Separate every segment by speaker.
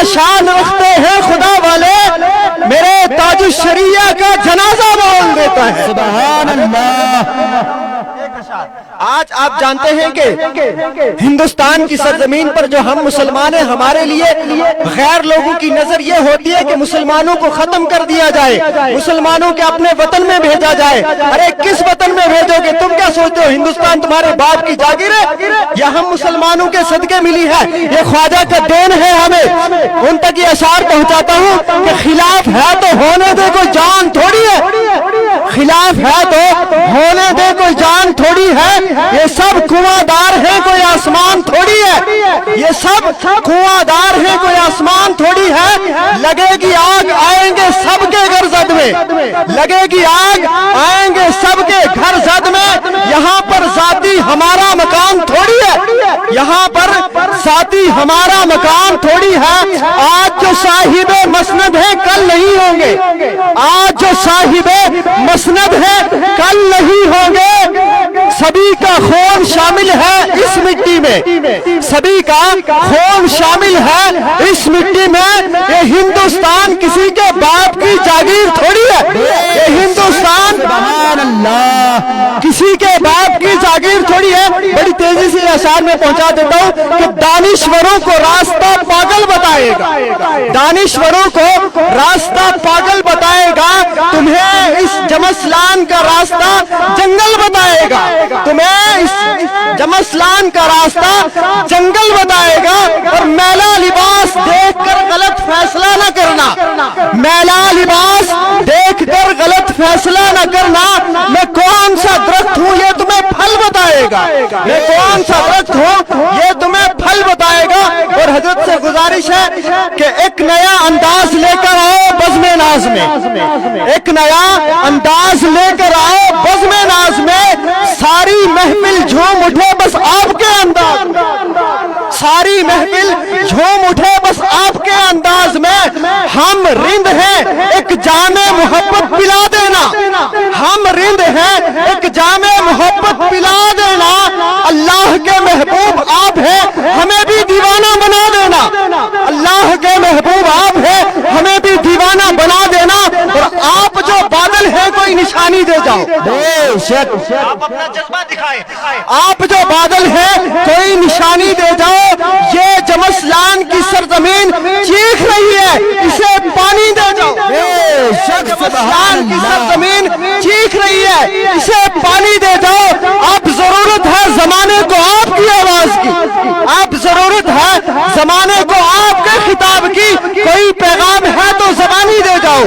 Speaker 1: کا شان رکھتے ہیں خدا والے، میرے تاج الشریعہ کا جنازہ بول دیتا ہے۔
Speaker 2: سبحان اللہ۔
Speaker 1: آج آپ جانتے ہیں کہ ہندوستان کی سرزمین پر جو ہم مسلمان ہیں، ہمارے لیے غیر لوگوں کی نظر یہ ہوتی ہے کہ مسلمانوں کو ختم کر دیا جائے، مسلمانوں کے اپنے وطن میں بھیجا جائے۔ ارے کس وطن میں بھیجو گے؟ تم کیا سوچتے ہو ہندوستان تمہارے باپ کی جاگیر ہے یا ہم مسلمانوں کے صدقے ملی ہے؟ یہ خواجہ کا دین ہے ہمیں۔ ان تک یہ اشعار پہنچاتا ہوں کہ خلاف ہے تو ہونے دے، کوئی جان تھوڑی ہے۔ خلاف ہے تو ہونے دے، کوئی جان تھوڑی ہے۔ یہ سب کنواں دار ہیں، کوئی آسمان تھوڑی ہے۔ یہ سب کنواں دار ہیں، کوئی آسمان تھوڑی ہے۔ لگے گی آگ آئیں گے سب کے گھر زد میں، لگے گی آگ آئیں گے سب کے گھر زد میں۔ یہاں پر ذاتی ہمارا مکان تھوڑی ہے، یہاں پر ذاتی ہمارا مکان تھوڑی ہے۔ آج جو صاحب مسند ہیں کل نہیں ہوں گے، آج جو صاحب مسند ہیں کل نہیں ہوں گے۔ سبھی کا خون شامل ہے اس مٹی میں، سبھی کا خون شامل ہے اس مٹی میں۔ یہ ہندوستان کسی کے باپ کی جاگیر تھوڑی ہے، یہ ہندوستان
Speaker 2: سبحان اللہ۔
Speaker 1: کسی کے باپ کی جاگیر تھوڑی ہے۔ بڑی تیزی سے اشعار میں پہنچا دیتا ہوں کہ دانشوروں کو راستہ پاگل بتائے گا، دانشوروں کو راستہ پاگل بتائے گا، تمہیں اس جمسلان کا راستہ جنگل بتائے گا، تمہیں اس جمسلان کا راستہ جنگل بتائے گا۔ اور میلا لباس دیکھ کر غلط فیصلہ نہ کرنا، میلا لباس دیکھ کر غلط فیصلہ نہ کرنا۔ میں کون سا درخت ہوں یہ تمہیں پھل بتائے گا، میں کون سا درخت ہوں یہ تمہیں پھل بتائے گا۔ اور حضرت سے گزارش ہے کہ ایک نیا انداز لے کر آؤ بزم ناز میں، ایک نیا انداز لے کر آؤ بزم ناز میں۔ ساری محفل جھوم اٹھے بس آپ کے انداز، ساری محفل جھوم اٹھے بس آپ کے انداز میں۔ ہم رند ہیں ایک جام محبت پلا دینا، ہم رند ہیں ایک جام محبت پلا دینا۔ اللہ کے محبوب آپ ہیں ہمیں بھی دیوانہ بنا دینا، اللہ کے محبوب آپ ہیں ہمیں بھی دیوانہ بنا دینا۔ اور آپ جو بادل ہیں کوئی نشانی دے جاؤ،
Speaker 2: بے شک
Speaker 1: آپ اپنا جذبہ دکھائیں، آپ جو بادل ہیں کوئی نشانی دے جاؤ۔ یہ جمسلان کی سرزمین چیخ رہی ہے، اسے پانی دے جاؤ۔
Speaker 2: بے شک
Speaker 1: جمسلان کی سرزمین چیخ رہی ہے، اسے پانی دے جاؤ۔ اب ضرورت ہے زمانے کو آپ کی آواز کی، اب ضرورت ہے زمانے کو آپ کے خطاب کی۔ کوئی پیغام ہے تو زبانی دے جاؤ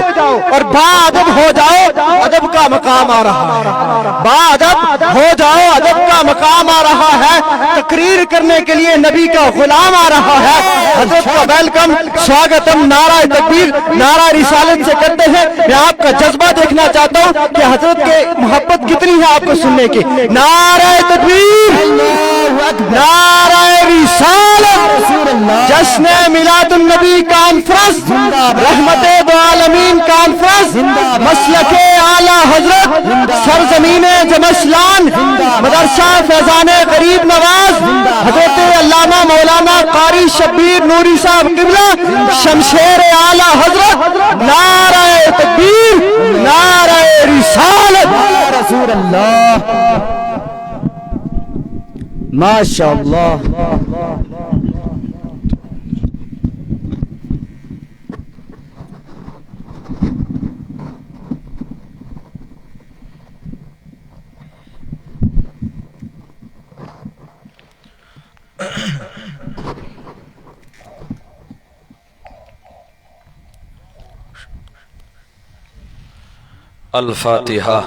Speaker 1: اور با ادب ہو جاؤ، ادب کا مقام آ رہا ہے، با ادب ہو جاؤ، ادب کا مقام آ رہا ہے۔ تقریر کرنے کے لیے نبی کا غلام آ رہا ہے۔ حضرت کا ویلکم، سواگتم، نعرہ تکبیر، نعرہ رسالت سے کرتے ہیں۔ میں آپ کا جذبہ دیکھنا چاہتا ہوں کہ حضرت کے محبت کتنی ہے آپ کو سننے کی۔ نعرہ تکبیر، نعرہ رسالت، جشن میلاد النبی کانفرنس، رحمت دو عالمین کانفرنس، مسلک اعلی حضرت، سرزمین جمسلان، مدرسہ فیضان غریب نواز، حضرت علامہ مولانا قاری شبیر نوری صاحب قبلہ، شمشیر اعلی حضرت۔ نعرہ تکبیر، نعرہ رسالت،
Speaker 2: رسول اللہ۔ ماشاءاللہ۔
Speaker 3: الفاتحہ۔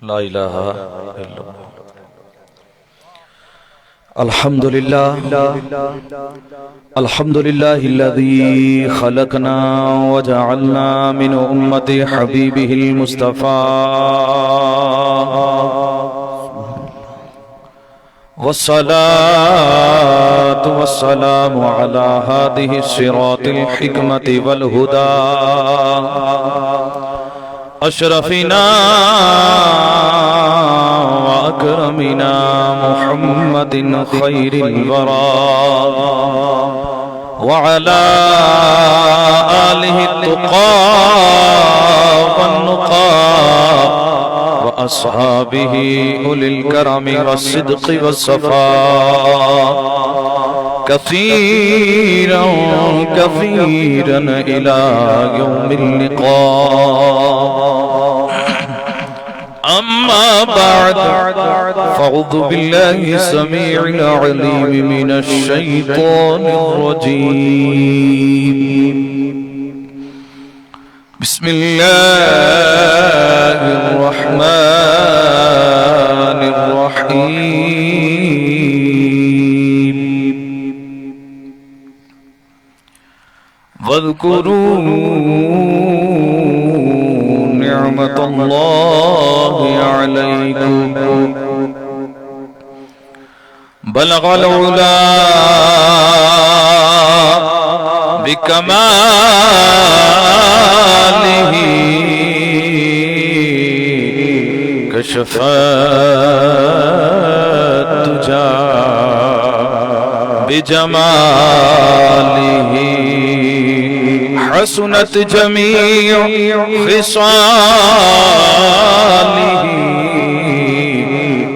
Speaker 3: لا الہ الا اللہ الحمد للہ الذی خلقنا وجعلنا من امت حبیبہ المصطفیٰ والصلاة والسلام على هذه الصراط الحكمة والهدى أشرفنا وأكرمنا محمد خير الورى وعلى آله التقى والنقى وأصحابه أولي الكرم والصدق والصفاء كثيرا كثيرا إلى يوم اللقاء أما بعد فأعوذ بالله السميع العليم من الشيطان الرجيم بسم الله الرحمن الرحيم واذكروا نعمة الله عليكم بلغ العلا بكماله كشف الدجى بجماله حسنت جميع خصاله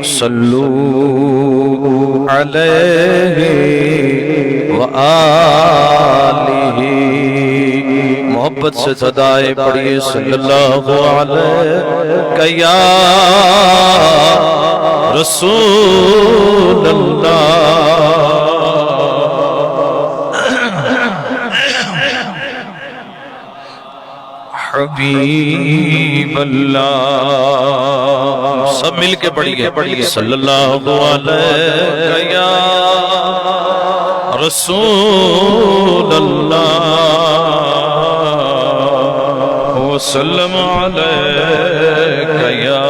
Speaker 3: صلوا عليه وآلہ محبت سے صدائے پڑھئے صلی اللہ علیہ یا رسول اللہ حبیب اللہ سب مل کے پڑھئے صلی اللہ علیہ یا رسول اللہ وسلم علیک یا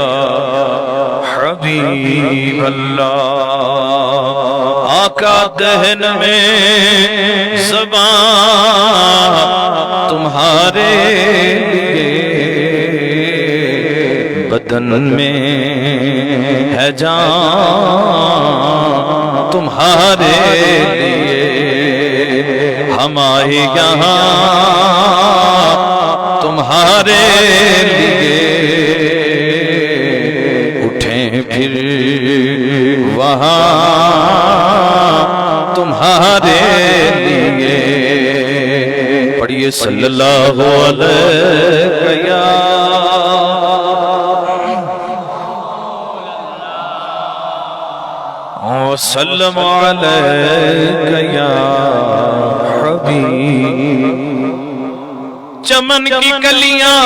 Speaker 3: حبیب اللہ آقا دہن میں زبان تمہارے لیے بدن میں ہے جان تمہارے لیے ہم آئے یہاں تمہارے لیے اٹھیں پھر وہاں تمہارے لیے پڑھئے صلی اللہ علیہ یا وسلم علیک یا حبیب چمن کی کلیاں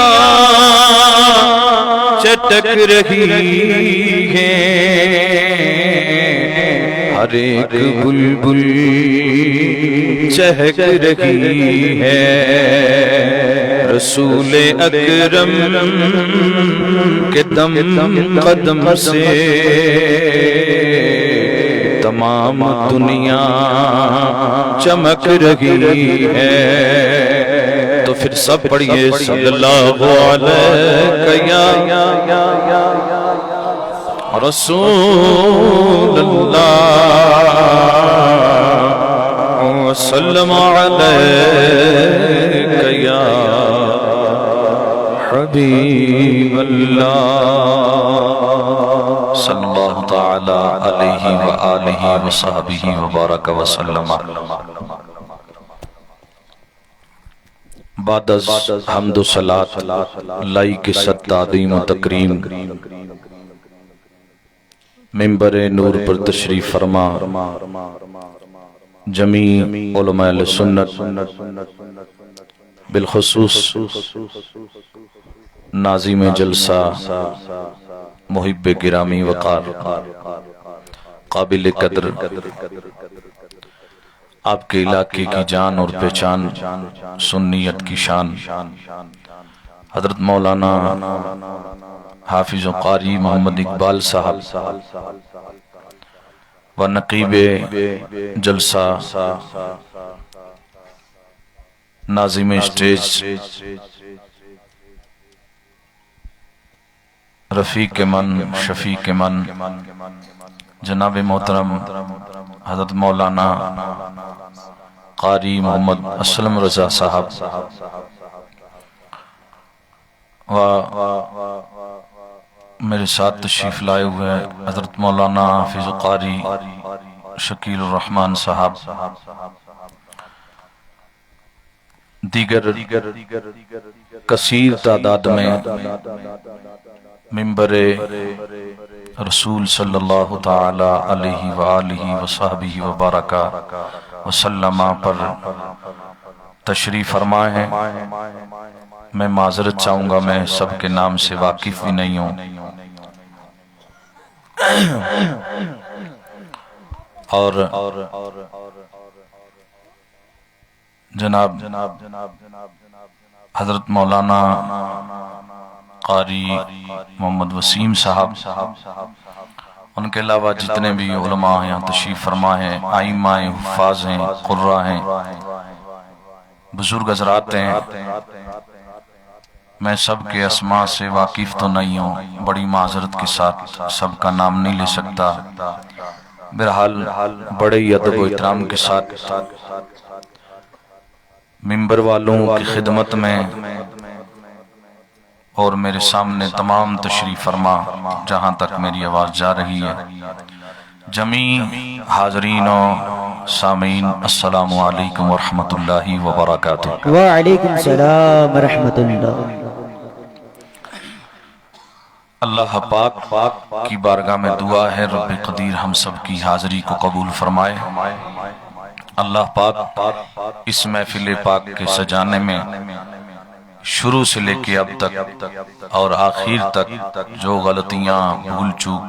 Speaker 3: چٹک رہی ہیں ہر ایک بلبل چہک رہی ہے رسول اکرم کے دم قدم سے تمام دنیا چمک رہی ہے تو پھر سب پڑھئے صلی اللہ علیہ یا رسول اللہ وسلم علیک یا حبیب اللہ صلی اللہ تعالی علیہ وآلہ وصحبہ وبارک وسلم بعد از حمد و صلاة لائی کے ست تعظیم و تکریم ممبر نور پر تشریف فرما جمیع علماء سنت بالخصوص ناظم جلسہ محب گرامی وقار قابل قدر آپ کے علاقے کی جان اور پہچان سنیت کی شان حضرت مولانا حافظ و قاری محمد اقبال صاحب و نقیب جلسہ ناظم اسٹیج رفیق من شفیق من جناب محترم حضرت مولانا قاری محمد اسلم رضا صاحب و میرے ساتھ تشریف لائے ہوئے حضرت مولانا حافظ قاری شکیل الرحمن صاحب دیگر کثیر تعداد میں ممبر رسول صلی اللہ تعالی علیہ وآلہ وصحبہ وبارکہ وسلم پر تشریف فرمائے ہیں۔ میں معذرت چاہوں گا، میں سب کے نام سے واقف بھی نہیں ہوں اور جناب حضرت مولانا قاری محمد وسیم صاحب، ان کے علاوہ جتنے بھی علماء یہاں تشریف فرما ہیں، ائمہ ہیں، حفاظ ہیں، قراء ہیں، بزرگ حضرات ہیں، میں سب کے اسماء سے واقف تو نہیں ہوں، بڑی معذرت کے ساتھ سب کا نام نہیں لے سکتا۔ بہرحال بڑے ہی ادب و احترام کے ساتھ ممبر والوں کی خدمت میں اور میرے سامنے تمام تشریف فرما جہاں تک میری آواز جا رہی ہے، جمیع حاضرین و سامعین، السلام علیکم ورحمۃ اللہ وبرکاتہ۔
Speaker 2: وعلیکم السلام ورحمۃ اللہ۔
Speaker 3: اللہ پاک کی بارگاہ میں دعا ہے رب قدیر ہم سب کی حاضری کو قبول فرمائے۔ اللہ پاک اس محفل پاک کے سجانے میں شروع سے لے کے اب تک اور آخر تک جو غلطیاں، بھول چوک،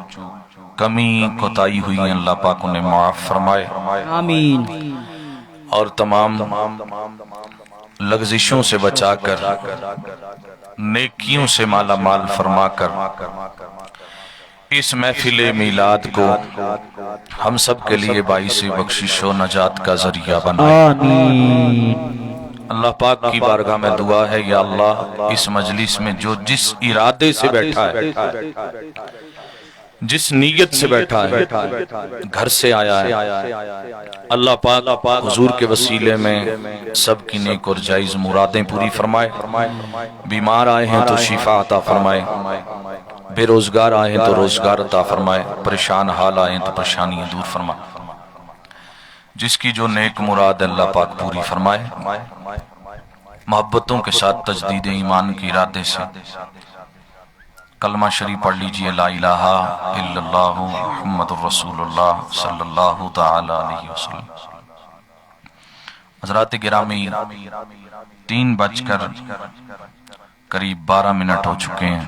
Speaker 3: کمی کوتاہی ہوئی ہیں، اللہ پاک انہیں معاف فرمائے
Speaker 2: آمین۔
Speaker 3: اور تمام لغزشوں سے بچا کر نیکیوں سے مالا مال فرما کر اس محفل میلاد کو ہم سب کے لیے باعث بخشش و نجات کا ذریعہ بنائے
Speaker 2: آمین۔
Speaker 3: اللہ پاک کی بارگاہ میں دعا ہے، یا اللہ اس مجلس میں جو جس ارادے سے بیٹھا ہے، جس نیت سے بیٹھا ہے، گھر سے آیا ہے، اللہ پاک حضور کے وسیلے میں سب کی نیک اور جائز مرادیں پوری فرمائے۔ بیمار آئے ہیں تو شفا عطا فرمائے، بے روزگار آئے ہیں تو روزگار عطا فرمائے، پریشان حال آئے ہیں تو پریشانیاں دور فرمائے، جس کی جو نیک مراد اللہ پاک پوری فرمائے۔ محبتوں کے ساتھ تجدید ایمان کے ارادے سے کلمہ شریف پڑھ لیجئے، لا الہ الا اللہ محمد الرسول اللہ صلی اللہ تعالی علیہ وسلم۔ حضرات گرامی، 3:12 ہو چکے ہیں،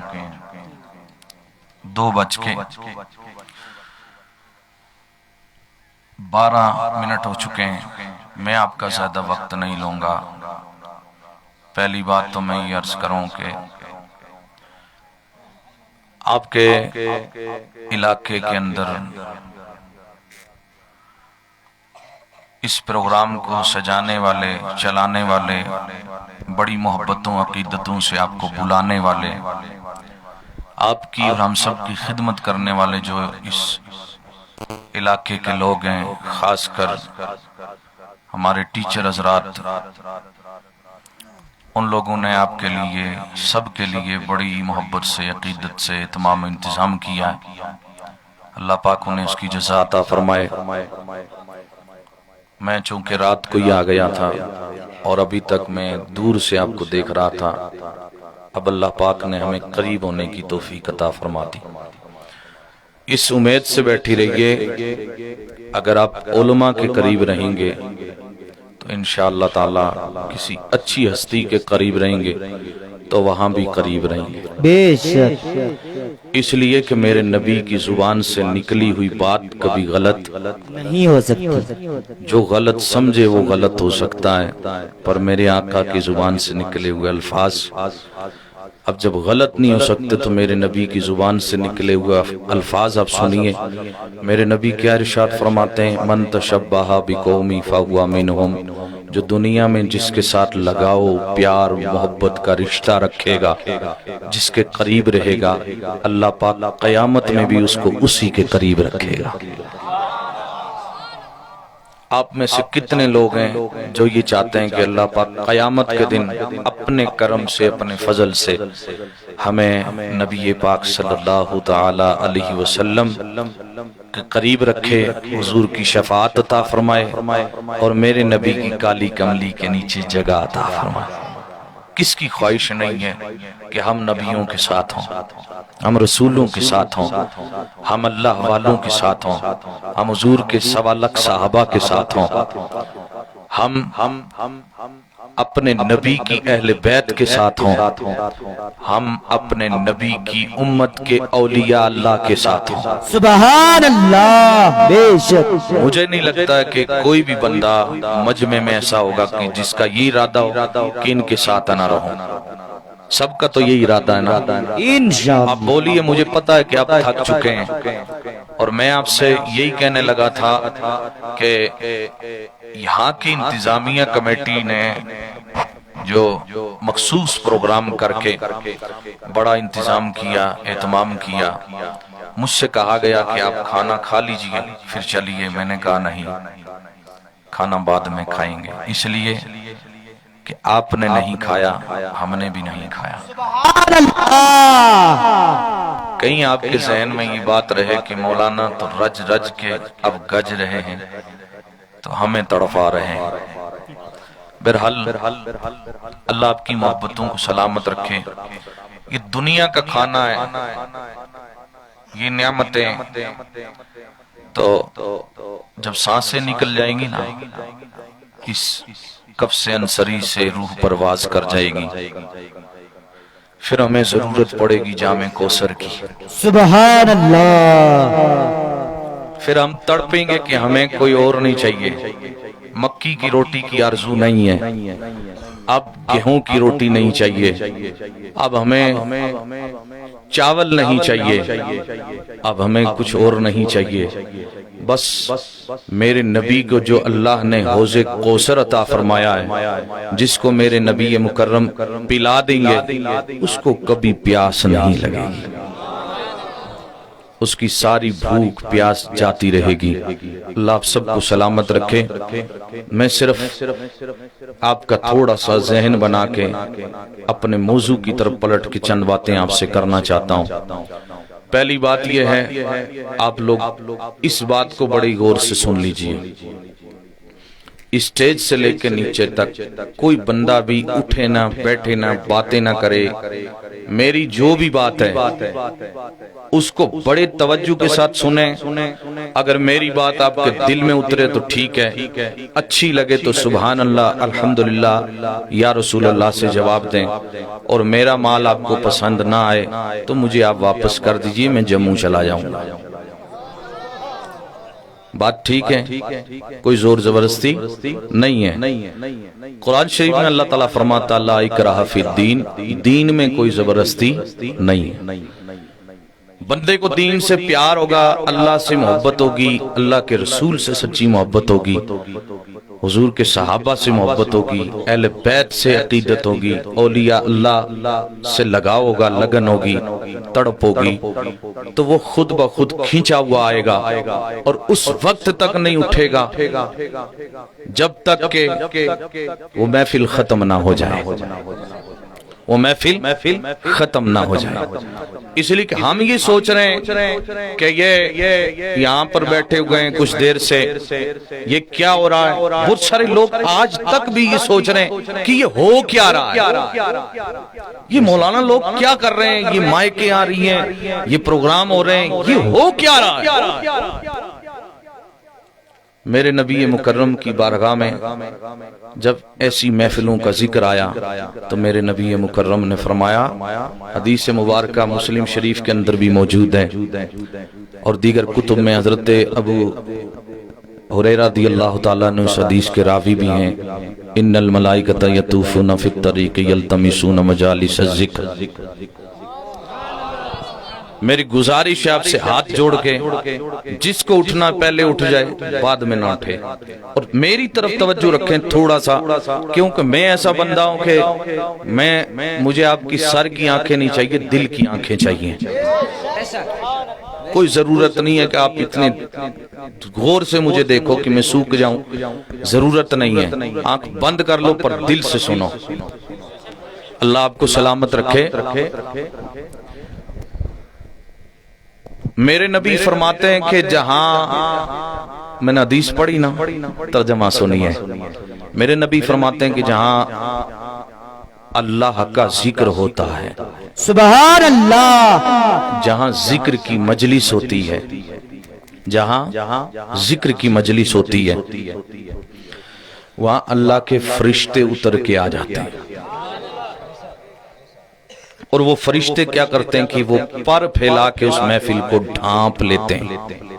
Speaker 3: 2:12 ہو چکے ہیں۔ میں آپ کا زیادہ وقت نہیں لوں گا۔ پہلی بات تو میں یہ عرض کروں کہ آپ کے علاقے کے اندر اس پروگرام کو سجانے والے، چلانے والے، بڑی محبتوں عقیدتوں سے آپ کو بلانے والے، آپ کی اور ہم سب کی خدمت کرنے والے جو اس علاقے کے لوگ ہیں، خاص کر ہمارے ٹیچر حضرات، ان لوگوں نے آپ کے لیے، سب کے لیے بڑی محبت سے، عقیدت سے تمام انتظام کیا ہے۔ اللہ پاک انہیں اس کی جزا عطا فرمائے۔ میں چونکہ رات کو ہی آ گیا تھا اور ابھی تک میں دور سے آپ کو دیکھ رہا تھا، اب اللہ پاک نے ہمیں قریب ہونے کی توفیق عطا فرما دی۔ اس امید سے بیٹھی رہیے، اگر آپ علماء کے قریب رہیں گے تو انشاءاللہ تعالی کسی اچھی ہستی کے قریب رہیں گے تو وہاں بھی قریب رہیں گے۔
Speaker 2: بے شک
Speaker 3: اس لیے کہ میرے نبی کی زبان سے نکلی ہوئی بات کبھی غلط
Speaker 2: نہیں ہو سکتی.
Speaker 3: جو غلط سمجھے وہ غلط ہو سکتا ہے، پر میرے آقا کی زبان سے نکلے ہوئے الفاظ اب جب غلط نہیں ہو سکتے تو میرے نبی کی زبان سے نکلے ہوئے الفاظ آپ سنیے. میرے نبی کیا ارشاد فرماتے ہیں؟ من تشبہ بقومی فہو منہم. جو دنیا میں جس کے ساتھ لگاؤ پیار محبت کا رشتہ رکھے گا، جس کے قریب رہے گا، اللہ پاک قیامت میں بھی اس کو اسی کے قریب رکھے گا. آپ میں سے کتنے لوگ ہیں جو یہ چاہتے ہیں کہ اللہ پاک قیامت کے دن اپنے کرم سے اپنے فضل سے ہمیں نبی پاک صلی اللہ تعالی علیہ وسلم کے قریب رکھے، حضور کی شفاعت عطا فرمائے اور میرے نبی کی کالی کملی کے نیچے جگہ عطا فرمائے. کس کی خواہش نہیں ہے کہ ہم نبیوں کے ساتھ ہوں، ہم رسولوں کے ساتھ ہوں، ہم اللہ والوں کے ساتھ ہوں، ہم حضور کے 1.25 لاکھ صحابہ کے ساتھ ہوں، ہم اپنے نبی کی اہل بیت کے ساتھ ہوں، ہم اپنے نبی کی امت کے اولیاء اللہ کے ساتھ ہوں.
Speaker 2: سبحان اللہ. بے شک
Speaker 3: مجھے نہیں لگتا کہ کوئی بھی بندہ مجمع میں ایسا ہوگا کہ جس کا یہ ارادہ ہو کہ ان کے ساتھ نہ رہوں. سب کا تو یہی ارادہ ہے نا.
Speaker 2: انشاءاللہ.
Speaker 3: آپ بولیے، مجھے پتا ہے کہ آپ تھک چکے ہیں، اور میں آپ سے یہی کہنے لگا تھا کہ یہاں کی انتظامیہ کمیٹی نے جو مخصوص پروگرام کر کے بڑا انتظام کیا، اہتمام کیا، مجھ سے کہا گیا کہ آپ کھانا کھا لیجئے پھر چلیے. میں نے کہا نہیں، کھانا بعد میں کھائیں گے، اس لیے کہ آپ نے نہیں کھایا، ہم نے بھی نہیں کھایا. کہیں آپ کے ذہن میں یہ بات رہے کہ مولانا تو رج رج کے اب گج رہے ہیں تو ہمیں تڑفا رہے ہیں. بہرحال اللہ آپ کی محبتوں کو سلامت رکھے. یہ دنیا کا کھانا ہے، یہ نعمتیں تو جب سانسیں نکل جائیں گی نا، اس کف سے انصری سے روح پرواز کر جائے گی، پھر ہمیں ضرورت پڑے گی جام کوثر کی.
Speaker 2: سبحان اللہ.
Speaker 3: پھر ہم تڑپیں گے کہ ہمیں کوئی اور نہیں چاہیے. مکی کی روٹی کی آرزو نہیں ہے، اب گیہوں کی روٹی نہیں چاہیے، اب ہمیں چاول نہیں چاہیے، اب ہمیں کچھ اور نہیں چاہیے. بس میرے نبی کو جو اللہ نے حوض کوثر عطا فرمایا ہے، جس کو میرے نبی مکرم پلا دیں گے، اس کو کبھی پیاس نہیں لگے گی، اس کی ساری بھوک پیاس جاتی رہے گی. اللہ آپ سب کو سلامت رکھے. میں صرف آپ کا تھوڑا سا ذہن بنا کے اپنے موضوع کی طرف پلٹ کے چند باتیں آپ سے کرنا چاہتا ہوں. پہلی بات یہ ہے، آپ لوگ اس بات کو بڑی غور سے سن لیجئے. اسٹیج سے لے کے نیچے تک کوئی بندہ بھی اٹھے نہ، بیٹھے نہ، باتیں نہ کرے. میری جو بھی بات ہے اس کو بڑے توجہ کے ساتھ سنیں. اگر میری بات آپ کے دل میں اترے تو ٹھیک ہے، اچھی لگے تو سبحان اللہ الحمدللہ یا رسول اللہ سے جواب دیں، اور میرا مال آپ کو پسند نہ آئے تو مجھے آپ واپس کر دیجئے، میں جموں چلا جاؤں گا. بات ٹھیک ہے؟ کوئی زور زبردستی نہیں ہے. قرآن شریف میں اللہ تعالیٰ فرماتا لا اکراہ فی الدین، دین میں کوئی زبردستی نہیں ہے. بندے کو دین سے پیار ہوگا، اللہ سے محبت ہوگی، اللہ کے رسول سے سچی محبت ہوگی، حضور کے صحابہ سے محبت ہوگی، اہل بیت سے عقیدت ہوگی، اولیاء اللہ سے لگاؤ ہوگا، لگن ہوگی، تڑپ ہوگی، تو وہ خود بخود کھینچا ہوا آئے گا، اور اس وقت تک نہیں اٹھے گا جب تک کہ وہ محفل ختم نہ ہو جائے، وہ محفل ختم نہ ہو جائے. اس لیے کہ ہم یہ سوچ رہے ہیں کہ یہ یہاں پر بیٹھے ہوئے ہیں کچھ دیر سے، یہ کیا ہو رہا ہے. بہت سارے لوگ آج تک بھی یہ سوچ رہے ہیں کہ یہ ہو کیا رہا ہے، یہ مولانا لوگ کیا کر رہے ہیں، یہ مائکیں آ رہی ہیں، یہ پروگرام ہو رہے ہیں، یہ ہو کیا رہا ہے. میرے نبی مکرم کی بارگاہ میں جب ایسی محفلوں کا ذکر آیا تو میرے نبی مکرم نے فرمایا، حدیث مبارکہ مسلم شریف کے اندر بھی موجود ہے اور دیگر کتب میں حضرت ابو ہریرہ رضی اللہ تعالیٰ نے اس حدیث کے راوی بھی ہیں، ان الملائکۃ یطوفون فی الطریق یلتمسون مجالس الذکر۔ میری گزارش ہے آپ سے ہاتھ جوڑ کے، جس کو اٹھنا پہلے اٹھ جائے، بعد میں نہ اٹھے، اور میری طرف توجہ رکھیں تھوڑا سا، کیونکہ میں ایسا بندہ ہوں کہ مجھے آپ کی سر کی آنکھیں نہیں چاہیے، دل کی آنکھیں چاہیے۔ کوئی ضرورت نہیں ہے کہ آپ اتنے غور سے مجھے دیکھو کہ میں سوکھ جاؤں، ضرورت نہیں ہے، آنکھ بند کر لو پر دل سے سنو۔ اللہ آپ کو سلامت رکھے۔ میرے نبی فرماتے ہیں کہ جہاں، میں نے حدیث پڑھی نا، ترجمہ سنی ہے، میرے نبی فرماتے ہیں کہ جہاں اللہ کا ذکر ہوتا ہے،
Speaker 2: سبحان اللہ،
Speaker 3: جہاں ذکر کی مجلس ہوتی ہے، جہاں ذکر کی مجلس ہوتی ہے، وہاں اللہ کے فرشتے اتر کے آ جاتے ہیں، اور وہ فرشتے کیا کرتے ہیں کہ وہ پر پھیلا کے اس محفل کو ڈھانپ لیتے ہیں۔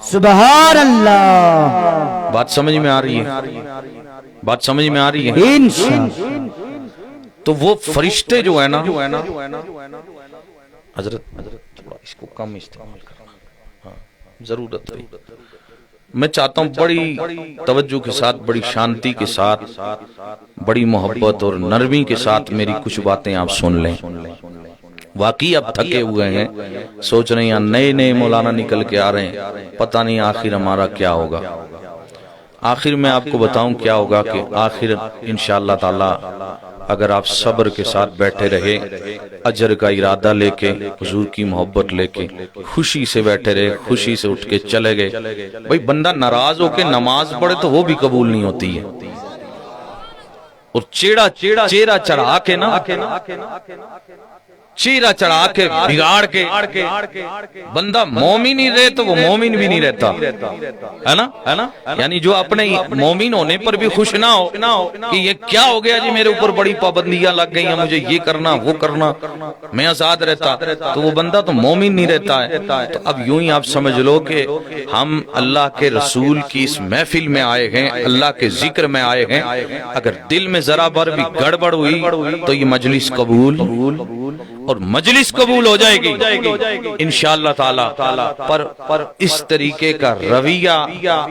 Speaker 2: سبحان اللہ،
Speaker 3: بات سمجھ میں آ رہی ہے؟ بات سمجھ میں آ رہی ہے؟
Speaker 2: انشاءاللہ۔
Speaker 3: تو وہ فرشتے جو ہے نا، حضرت تھوڑا اس کو کم استعمال کرنا، ہاں ضرورت ہے۔ میں چاہتا ہوں بڑی توجہ کے ساتھ، بڑی شانتی کے ساتھ، بڑی محبت اور نرمی کے ساتھ میری کچھ باتیں آپ سن لیں۔ واقعی اب تھکے ہوئے ہیں، سوچ رہے ہیں نئے نئے مولانا نکل کے آ رہے ہیں، پتہ نہیں آخر ہمارا کیا ہوگا۔ آخر میں آپ کو بتاؤں کیا ہوگا کہ آخر انشاءاللہ تعالی اگر آپ صبر کے ساتھ بیٹھے رہے، اجر کا ارادہ لے کے، حضور کی محبت لے کے، خوشی سے بیٹھے رہے، خوشی سے اٹھ کے چلے گئے، بھئی بندہ ناراض ہو کے نماز پڑھے تو وہ بھی قبول نہیں ہوتی ہے، اور چیڑا چڑھا کے نا، چیرا چڑھا کے بگاڑ کے بندہ مومن ہی رہے تو وہ مومن بھی نہیں رہتا، ہے نا؟ یعنی جو اپنے مومن ہونے پر بھی خوش نہ ہو کہ یہ کیا ہو گیا جی، میرے اوپر بڑی پابندیاں لگ گئی ہیں، مجھے یہ کرنا وہ کرنا، میں آزاد رہتا، تو وہ بندہ تو مومن نہیں رہتا ہے۔ تو اب یوں ہی آپ سمجھ لو کہ ہم اللہ کے رسول کی اس محفل میں آئے ہیں، اللہ کے ذکر میں آئے ہیں، اگر دل میں ذرا بھر بھی گڑبڑ ہوئی تو یہ مجلس قبول اور مجلس قبول ہو جائے گی انشاءاللہ تعالی۔ پر اس طریقے کا رویہ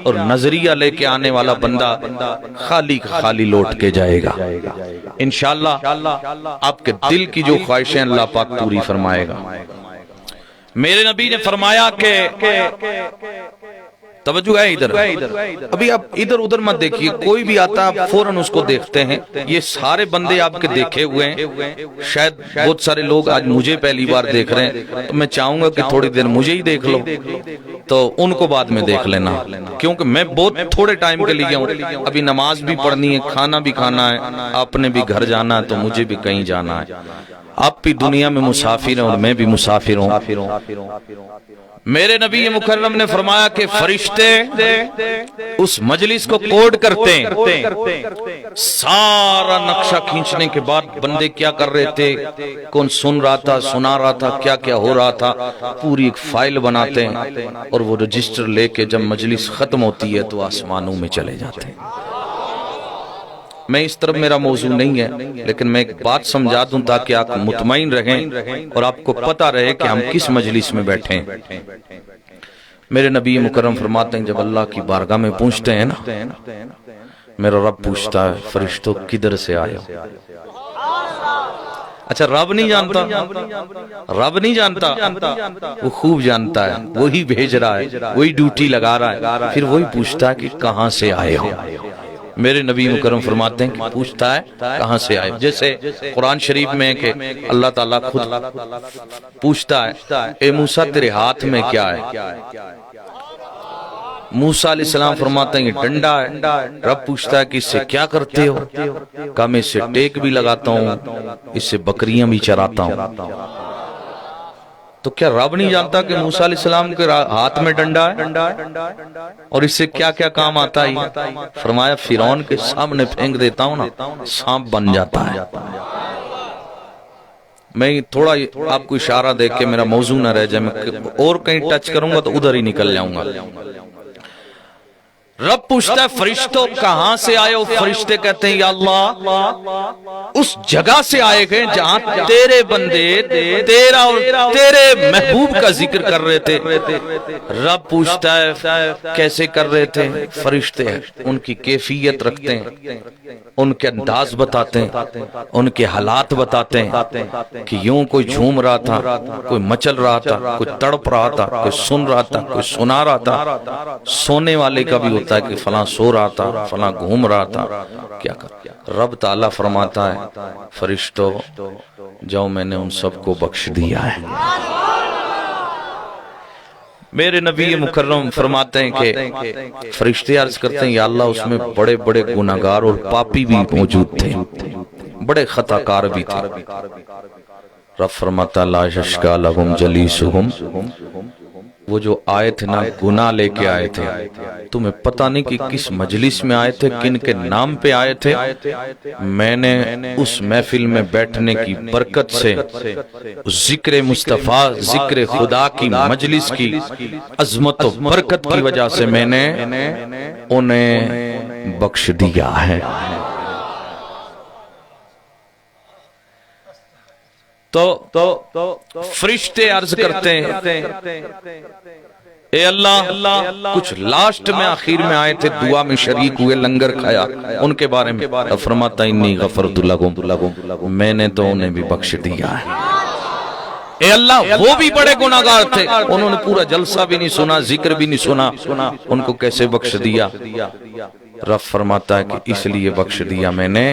Speaker 3: اور نظریہ لے کے آنے والا بندہ خالی خالی لوٹ کے جائے گا انشاءاللہ۔ آپ کے دل کی جو خواہشیں اللہ پاک پوری فرمائے گا۔ میرے نبی نے فرمایا کہ توجہ ہے ادھر، ابھی آپ ادھر ادھر مت دیکھیے، کوئی بھی آتا آپ فوراً اس کو دیکھتے ہیں۔ یہ سارے بندے آپ کے دیکھے ہوئے ہیں، شاید بہت سارے لوگ آج مجھے پہلی بار دیکھ رہے ہیں، تو میں چاہوں گا کہ تھوڑی دیر مجھے ہی دیکھ لو، تو ان کو بعد میں دیکھ لینا، کیونکہ میں بہت تھوڑے ٹائم کے لیے ہوں، ابھی نماز بھی پڑھنی ہے، کھانا بھی کھانا ہے، آپ نے بھی گھر جانا ہے، تو مجھے بھی کہیں جانا ہے۔ آپ بھی دنیا میں مسافر ہیں اور میں بھی مسافر ہوں۔ میرے نبی مکرم نے فرمایا کہ فرشتے اس مجلس کو کوڈ کرتے ہیں، سارا نقشہ کھینچنے کے بعد بندے کیا کر رہے تھے، کون سن رہا تھا، سنا رہا تھا، کیا کیا ہو رہا تھا، پوری ایک فائل بناتے ہیں، اور وہ رجسٹر لے کے جب مجلس ختم ہوتی ہے تو آسمانوں میں چلے جاتے ہیں۔ میں اس طرف میرا موضوع نہیں ہے، لیکن میں ایک بات سمجھا دوں تاکہ آپ مطمئن رہیں اور آپ کو پتہ رہے کہ ہم کس مجلس میں بیٹھے ہیں۔ میرے نبی مکرم فرماتے ہیں جب اللہ کی بارگاہ میں پہنچتے ہیں نا، میرا رب پوچھتا ہے فرشتوں کدھر سے آئے ہو؟ اچھا رب نہیں جانتا، رب نہیں جانتا، وہ خوب جانتا ہے، وہی بھیج رہا ہے، وہی ڈیوٹی لگا رہا ہے، پھر وہی پوچھتا ہے کہ کہاں سے آئے ہو؟ میرے نبی مکرم فرماتے ہیں کہ پوچھتا ہے کہاں سے آئے، جیسے قرآن شریف میں کہ اللہ تعالیٰ خود پوچھتا ہے اے موسیٰ تیرے ہاتھ میں کیا ہے؟ موسیٰ علیہ السلام فرماتے ہیں یہ ڈنڈا ہے۔ رب پوچھتا ہے کہ اس سے کیا کرتے ہو؟ کہا میں اس سے ٹیک بھی لگاتا ہوں، اس سے بکریاں بھی چراتا ہوں۔ تو کیا رب نہیں جانتا کہ موسیٰ علیہ السلام کے ہاتھ میں ڈنڈا ہے اور اس سے کیا کیا کام آتا ہے؟ فرمایا فرعون کے سامنے پھینک دیتا ہوں نا سانپ بن جاتا ہے۔ میں تھوڑا آپ کو اشارہ دیکھ کے میرا موضوع نہ رہ جائے، میں اور کہیں ٹچ کروں گا تو ادھر ہی نکل جاؤں گا۔ رب پوچھتا ہے فرشتوں کہاں سے آئے ہو؟ فرشتے کہتے ہیں یا اللہ اس جگہ سے آئے گئے جہاں تیرے بندے تیرا اور تیرے محبوب کا ذکر کر رہے تھے۔ رب پوچھتا ہے کیسے کر رہے تھے؟ فرشتے ان کی کیفیت رکھتے ہیں، ان کے انداز بتاتے ہیں، ان کے حالات بتاتے ہیں کہ یوں کوئی جھوم رہا تھا، کوئی مچل رہا تھا، کوئی تڑپ رہا تھا، کوئی سن رہا تھا، کوئی سنا رہا تھا۔ سونے والے کا بھی ہوتا ہے کہ فلاں سو رہا تھا، فلاں گھوم رہا تھا، کیا کر۔ رب تعالیٰ فرماتا ہے فرشتوں جاؤ میں نے ان سب کو بخش دیا ہے۔ میرے نبی مکرم فرماتے ہیں کہ فرشتے عرض کرتے ہیں یا اللہ اس میں بڑے بڑے گناہگار اور پاپی بھی موجود تھے، بڑے خطا کار بھی تھے۔ رب فرماتا لا یشقی لہم جلیسہم، وہ جو آئے تھے نا گناہ لے کے آئے تھے، تمہیں پتہ نہیں کہ کس مجلس میں آئے تھے، کن کے نام پہ آئے تھے۔ میں نے اس محفل میں بیٹھنے کی برکت سے ذکر مصطفیٰ، ذکر خدا کی مجلس کی عظمت و برکت کی وجہ سے میں نے انہیں بخش دیا ہے۔ تو فرشتے عرض کرتے ہیں اے اللہ کچھ لاسٹ میں آخر میں آئے تھے، دعا میں شریک ہوئے، لنگر کھایا، ان کے بارے میں فرماتا انی غفرت لہم، میں نے تو انہیں بھی بخش دیا ہے۔ اے اللہ وہ بھی بڑے گناہگار تھے، انہوں نے پورا جلسہ بھی نہیں سنا، ذکر بھی نہیں سنا، ان کو کیسے بخش دیا؟ رب فرماتا ہے کہ اس لیے بخش دیا میں نے،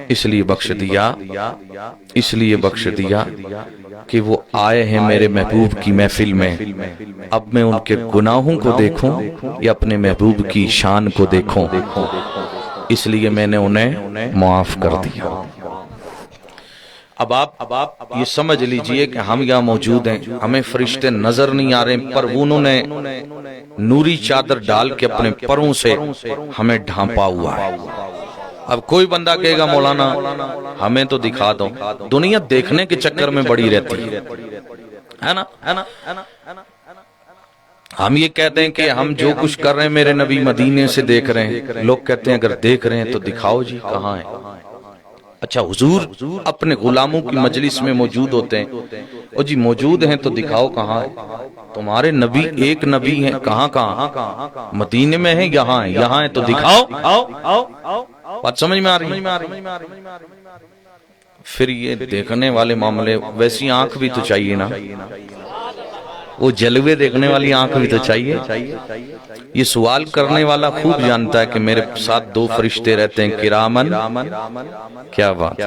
Speaker 3: اس لیے بخش دیا، اس لیے بخش دیا کہ وہ آئے ہیں میرے محبوب کی محفل میں۔ اب میں ان کے گناہوں کو دیکھوں یا اپنے محبوب کی شان کو دیکھوں، اس لیے میں نے انہیں معاف کر دیا۔ اب آپ یہ سمجھ لیجئے کہ ہم یہاں موجود ہیں، ہمیں فرشتے نظر نہیں آ رہے، پر انہوں نے نوری چادر ڈال کے اپنے پروں سے ہمیں ڈھانپا ہوا ہے۔ اب کوئی بندہ کہے گا مولانا ہمیں تو دکھا دو، دنیا دیکھنے کے چکر میں بڑی رہتی ہے نا۔ ہم یہ کہتے ہیں کہ ہم جو کچھ کر رہے ہیں میرے نبی مدینے سے دیکھ رہے ہیں، لوگ کہتے ہیں اگر دیکھ رہے ہیں تو دکھاؤ جی کہاں ہے۔ اچھا حضور اپنے غلاموں کی مجلس میں موجود ہوتے ہیں، او جی موجود ہیں تو دکھاؤ کہاں ہے۔ تمہارے نبی ایک نبی ہیں، کہاں مدینے میں ہیں، یہاں ہیں، یہاں ہیں تو دکھاؤ۔ بات سمجھ میں آ رہی ہے؟ پھر یہ دیکھنے والے معاملے، ویسی آنکھ بھی تو چاہیے نا، وہ جلوے دیکھنے والی آنکھ بھی تو چاہیے۔ یہ سوال کرنے والا خوب جانتا ہے کہ میرے ساتھ دو فرشتے رہتے ہیں کرامن، کیا بات،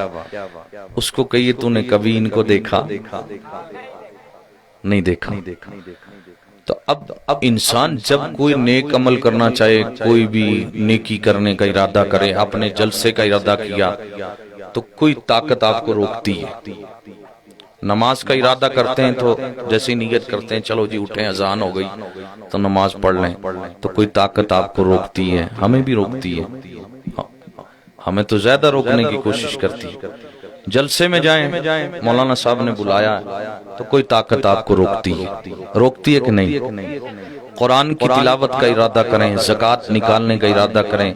Speaker 3: اس کو کہیے تو نے کبھی ان کو دیکھا نہیں؟ دیکھا۔ تو اب انسان جب کوئی نیک عمل کرنا چاہے، کوئی بھی نیکی کرنے کا ارادہ کرے، اپنے جلسے کا ارادہ کیا تو کوئی طاقت آپ کو روکتی ہے۔ نماز کا ارادہ کرتے ہیں تو جیسے نیت کرتے ہیں چلو جی اٹھیں اذان ہو گئی تو نماز پڑھ لیں، تو کوئی طاقت آپ کو روکتی ہے، ہمیں بھی روکتی ہے، ہمیں تو زیادہ روکنے کی کوشش کرتی ہے۔ جلسے میں جائیں، مولانا صاحب نے بلایا تو کوئی طاقت آپ کو روکتی ہے کہ نہیں؟ قرآن کی تلاوت کا ارادہ کریں، زکوٰۃ نکالنے کا ارادہ کریں،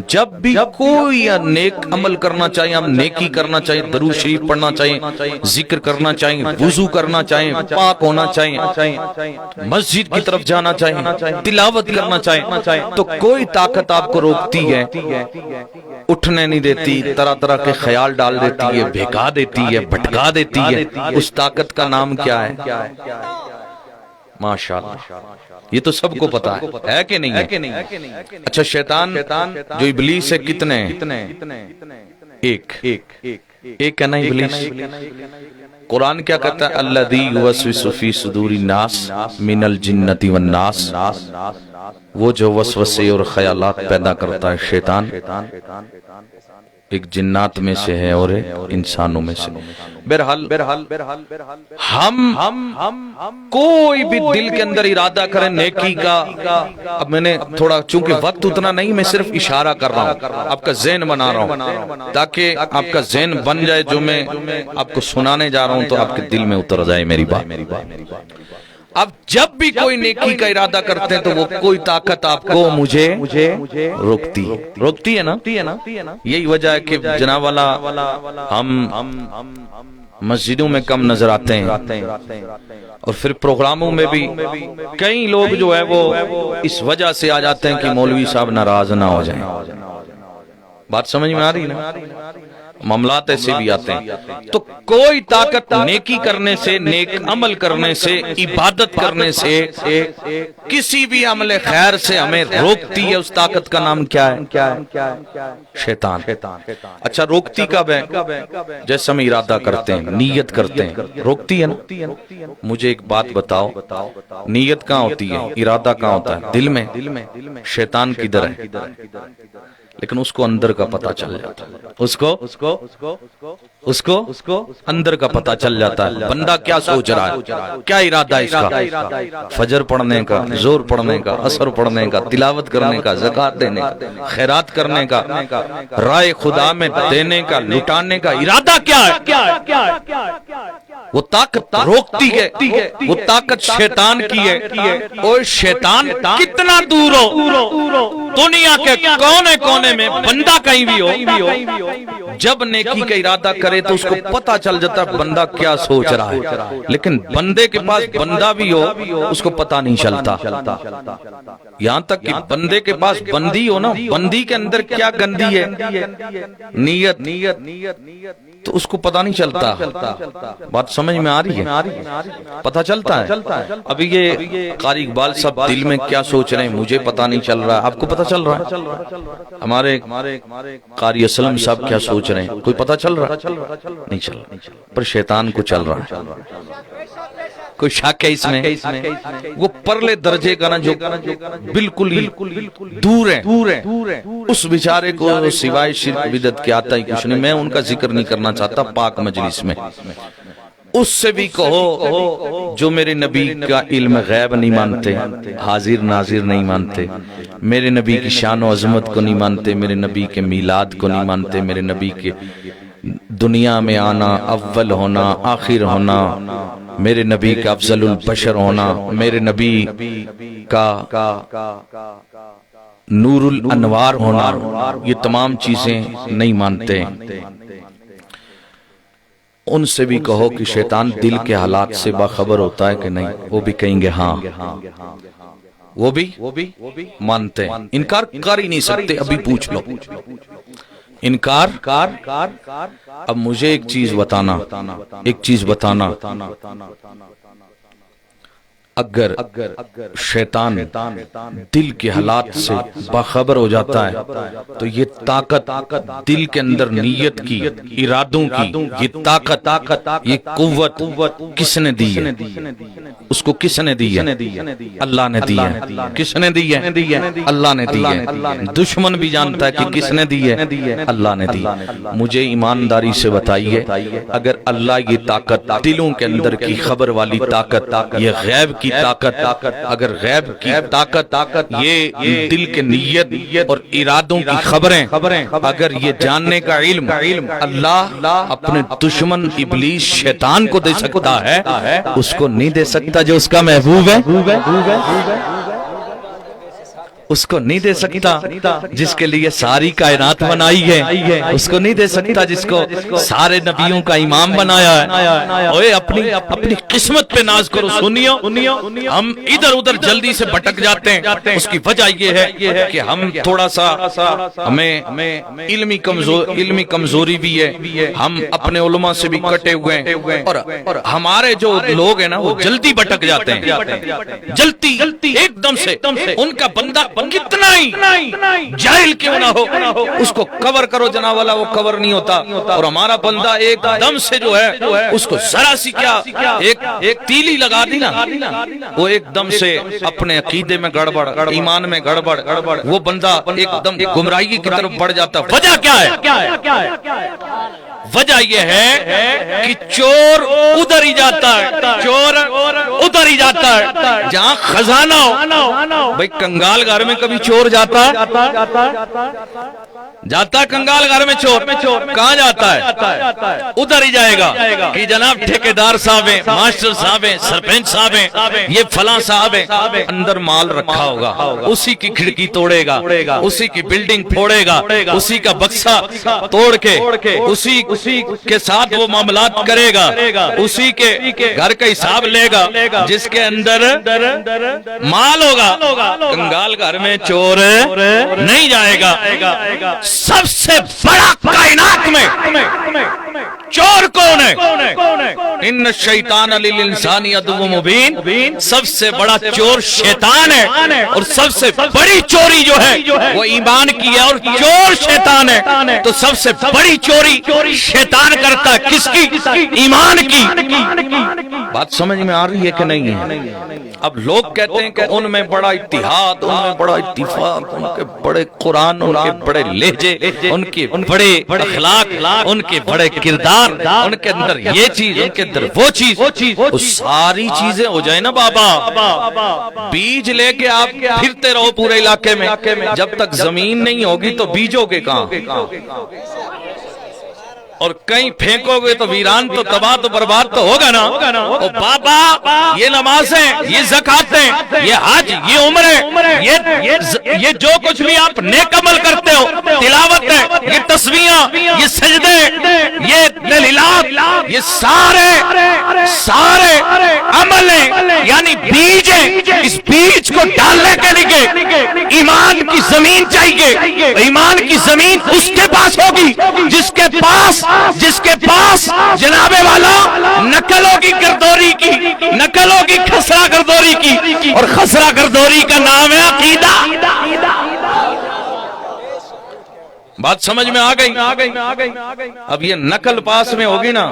Speaker 3: جب بھی کوئی نیک عمل کرنا چاہیں، ہم نیکی کرنا چاہیں، درود شریف پڑھنا چاہیں، ذکر کرنا چاہیں، وضو کرنا چاہیں، پاک ہونا چاہیں، مسجد کی طرف جانا چاہیں، تلاوت کرنا چاہیں، تو کوئی طاقت آپ کو روکتی ہے، اٹھنے نہیں دیتی، طرح طرح کے خیال ڈال دیتی ہے، بھگا دیتی ہے، بھٹکا دیتی ہے۔ اس طاقت کا نام کیا ہے؟ ماشاءاللہ، یہ تو سب کو پتا ہے کہ نہیں ہے؟ اچھا شیطان جو ابلیس ہے کتنے ہیں؟ ایک ہے نا ابلیس۔ قرآن کیا کہتا ہے؟ الذی یوسوس فی صدور الناس من الجنۃ والناس، وہ جو وسوسے اور خیالات پیدا کرتا ہے شیطان، ایک جنات میں سے ہے اور ایک انسانوں میں سے. بہرحال ہم کوئی بھی دل کے اندر ارادہ کریں نیکی کا. اب میں نے تھوڑا چونکہ وقت اتنا نہیں، میں صرف اشارہ کر رہا ہوں، آپ کا ذہن بنا رہا ہوں تاکہ آپ کا ذہن بن جائے. جو میں آپ کو سنانے جا رہا ہوں تو آپ کے دل میں اتر جائے میری بات. اب جب بھی کوئی نیکی کا ارادہ کرتے ہیں تو وہ کوئی طاقت آپ کو مجھے روکتی ہے نا. یہی وجہ ہے کہ جناب والا ہم مسجدوں میں کم نظر آتے ہیں اور پھر پروگراموں میں بھی کئی لوگ جو ہے وہ اس وجہ سے آ جاتے ہیں کہ مولوی صاحب ناراض نہ ہو جائیں. بات سمجھ میں آ رہی نا؟ معاملات ایسے بھی آتے ہیں. تو کوئی طاقت نیکی کرنے سے، نیک عمل کرنے سے، عبادت کرنے سے، کسی بھی عمل خیر سے ہمیں روکتی ہے. اس طاقت کا نام کیا ہے؟ شیطان. اچھا روکتی کب ہے؟ جیسے ہم ارادہ کرتے ہیں، نیت کرتے ہیں، روکتی ہے نا. مجھے ایک بات بتاؤ، نیت کہاں ہوتی ہے؟ ارادہ کہاں ہوتا ہے؟ دل میں. شیطان کدھر ہے؟ لیکن اس کو اندر کا پتہ چل جاتا ہے. اس کو اندر کا پتہ چل جاتا ہے. بندہ کیا سوچ رہا ہے، کیا ارادہ ہے اس کا؟ فجر پڑھنے کا، زور پڑھنے کا، عصر پڑھنے کا، تلاوت کرنے کا، زکات دینے کا، خیرات کرنے کا، رائے خدا میں دینے کا، لٹانے کا ارادہ کیا ہے؟ وہ طاقت روکتی ہے، وہ طاقت شیطان کی ہے. اور شیطان کتنا دور ہو، دنیا کے کونے کونے میں بندہ کہیں بھی ہو، جب نیکی کا ارادہ کرے تو اس کو پتہ چل جاتا ہے بندہ کیا سوچ رہا ہے. لیکن بندے کے پاس بندہ بھی ہو اس کو پتہ نہیں چلتا. یہاں تک کہ بندے کے پاس بندی ہو نا، بندی کے اندر کیا گندی ہے؟ نیت. تو اس کو پتہ نہیں چلتا. بات سمجھ میں آ رہی ہے؟ پتہ چلتا ہے. ابھی یہ قاری اقبال صاحب دل میں کیا سوچ رہے ہیں مجھے پتہ نہیں چل رہا. آپ کو پتہ چل رہا ہے؟ ہمارے قاری اسلم صاحب کیا سوچ رہے ہیں؟ کوئی پتہ چل رہا؟ نہیں چل رہا. پر شیطان کو چل رہا ہے. کوئی شک ہے اس میں؟ وہ پرلے درجے کا نا جو بالکل دور ہے، اس بیچارے کو سوائے شرک بدعت کے آتا ہی کچھ نہیں. میں ان کا ذکر نہیں کرنا چاہتا پاک مجلس میں. اس سے بھی کہو جو میرے نبی کا علم غیب نہیں مانتے، حاضر ناظر نہیں مانتے، میرے نبی کی شان و عظمت کو نہیں مانتے، میرے نبی کے میلاد کو نہیں مانتے، میرے نبی کے دنیا میں آنا، اول ہونا، آخر ہونا، میرے نبی کا افضل البشر ہونا، میرے نبی کا نور الانوار ہونا، یہ تمام چیزیں نہیں مانتے. ان سے بھی کہو کہ شیطان دل کے حالات سے باخبر ہوتا ہے کہ نہیں، وہ بھی کہیں گے ہاں، وہ بھی مانتے ہیں. انکار کر ہی نہیں سکتے. ابھی پوچھ لو انکار. اب مجھے ایک چیز بتانا، اگر شیطان دل کے حالات سے باخبر ہو جاتا ہے تو یہ طاقت دل کے اندر نیت کی، ارادوں کی، یہ طاقت، یہ قوت کس نے دی ہے؟ اس کو کس نے دی ہے؟ اللہ نے دی ہے. کس نے دی ہے؟ اللہ نے دی ہے. دشمن بھی جانتا ہے کہ کس نے دی ہے؟ اللہ نے دی. مجھے ایمانداری سے بتائیے، اگر اللہ یہ طاقت دلوں کے اندر کی خبر والی طاقت، یہ غیب کی طاقت، اگر غیب کی طاقت، یہ دل کے نیت اور ارادوں کی خبریں، اگر یہ جاننے کا علم اللہ اپنے دشمن ابلیس شیطان کو دے سکتا ہے، اس کو نہیں دے سکتا جو اس کا محبوب ہے؟ اس کو نہیں دے سکتا جس کے لیے ساری کائنات بنائی ہے. اس کو نہیں دے سکتا جس کو سارے نبیوں کا امام بنایا ہے. اوے اپنی قسمت پہ ناز کرو. سنیو، ہم ادھر ادھر جلدی سے بھٹک جاتے ہیں. اس کی وجہ یہ ہے کہ ہم تھوڑا سا، ہمیں علمی کمزوری بھی ہے. ہم اپنے علماء سے بھی کٹے ہوئے ہیں اور ہمارے جو لوگ ہیں نا وہ جلدی بھٹک جاتے ہیں. جلدی ایک دم سے. ان کا بندہ کتنا ہی جاہل کیوں نہ ہو اس کو کور کرو جناب والا، وہ کور نہیں ہوتا. اور ہمارا بندہ ایک دم سے جو ہے اس کو ذرا سی کیا ایک تیلی لگا دی نا، وہ ایک دم سے اپنے عقیدے میں گڑبڑ، ایمان میں گڑبڑ، وہ بندہ ایک دم گمراہی کی طرف بڑھ جاتا. وجہ کیا ہے؟ وجہ یہ ہے کہ چور ادھر ہی جاتا ہے، چور ادھر ہی جاتا ہے جہاں خزانہ ہو. بھئی کنگال گھر میں کبھی چور جاتا ہے؟ جاتا ہے کنگال گھر میں چور؟ کہاں جاتا ہے؟ ادھر ہی جائے گا کہ جناب ٹھیکیدار صاحب ہیں، ماسٹر صاحب ہیں، سرپنچ صاحب ہیں، یہ فلاں صاحب ہیں. اندر مال رکھا ہوگا، اسی کی کھڑکی توڑے گا، اسی کی بلڈنگ پھوڑے گا، اسی کا بکسا توڑ کے اسی کے ساتھ وہ معاملات کرے گا، اسی کے گھر کا حساب لے گا جس کے اندر مال ہوگا. کنگال گھر میں چور نہیں جائے گا. سب سے بڑا کائنات میں چور کون ہے؟ ان الشیطان للانسان عدو مبین. سب سے بڑا چور شیطان ہے، اور سب سے بڑی چوری جو ہے وہ ایمان کی ہے، اور چور شیطان ہے. تو سب سے بڑی چوری شیطان کرتا ہے کس کی؟ ایمان کی. بات سمجھ میں آ رہی ہے کہ نہیں ہے؟ اب لوگ کہتے ہیں کہ ان میں بڑا اتحاد، ان میں بڑا اتفاق، ان کے بڑے قرآن، ان کے بڑے لہجے، ان کے بڑے اخلاق، ان کے بڑے کردار، ان کے اندر یہ چیز، ان کے اندر وہ چیز. وہ ساری چیزیں ہو جائیں نا بابا، بیج لے کے آپ پھرتے رہو پورے علاقے میں، جب تک زمین نہیں ہوگی تو بیجو کے کہاں؟ اور کہیں پھینکو گے تو ویران تو تباہ تو برباد تو ہوگا نا. او بابا یہ نمازیں، یہ زکاتیں، یہ حج، یہ عمریں، یہ جو کچھ بھی آپ نیک عمل کرتے ہو، تلاوتیں، یہ تسبیحاں، یہ سجدے، یہ تحلیلات، یہ سارے عملیں یعنی بیج ہیں. اس بیج کو ڈالنے کے لیے ایمان کی زمین چاہیے. ایمان کی زمین اس کے پاس ہوگی جس کے پاس جناب والا نقل ہوگی گردوری کی، نقل ہوگی خسرہ گردوری کی، اور خسرہ گردوری کا نام ہے عقیدہ. بات سمجھ میں آ گئی؟ اب یہ نقل پاس میں ہوگی نا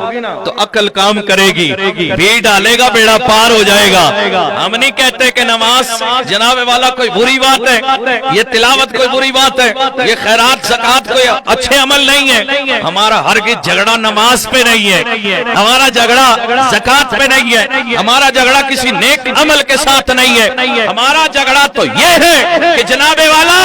Speaker 3: تو عقل کام کرے گی، بھی ڈالے گا بیڑا پار ہو جائے گا. ہم نہیں کہتے کہ نماز جناب والا کوئی بری بات ہے، یہ تلاوت کوئی بری بات ہے، یہ خیرات زکات کوئی اچھے عمل نہیں ہے. ہمارا ہرگز جھگڑا نماز پہ نہیں ہے، ہمارا جھگڑا زکات پہ نہیں ہے، ہمارا جھگڑا کسی نیک عمل کے ساتھ نہیں ہے. ہمارا جھگڑا تو یہ ہے کہ جناب والا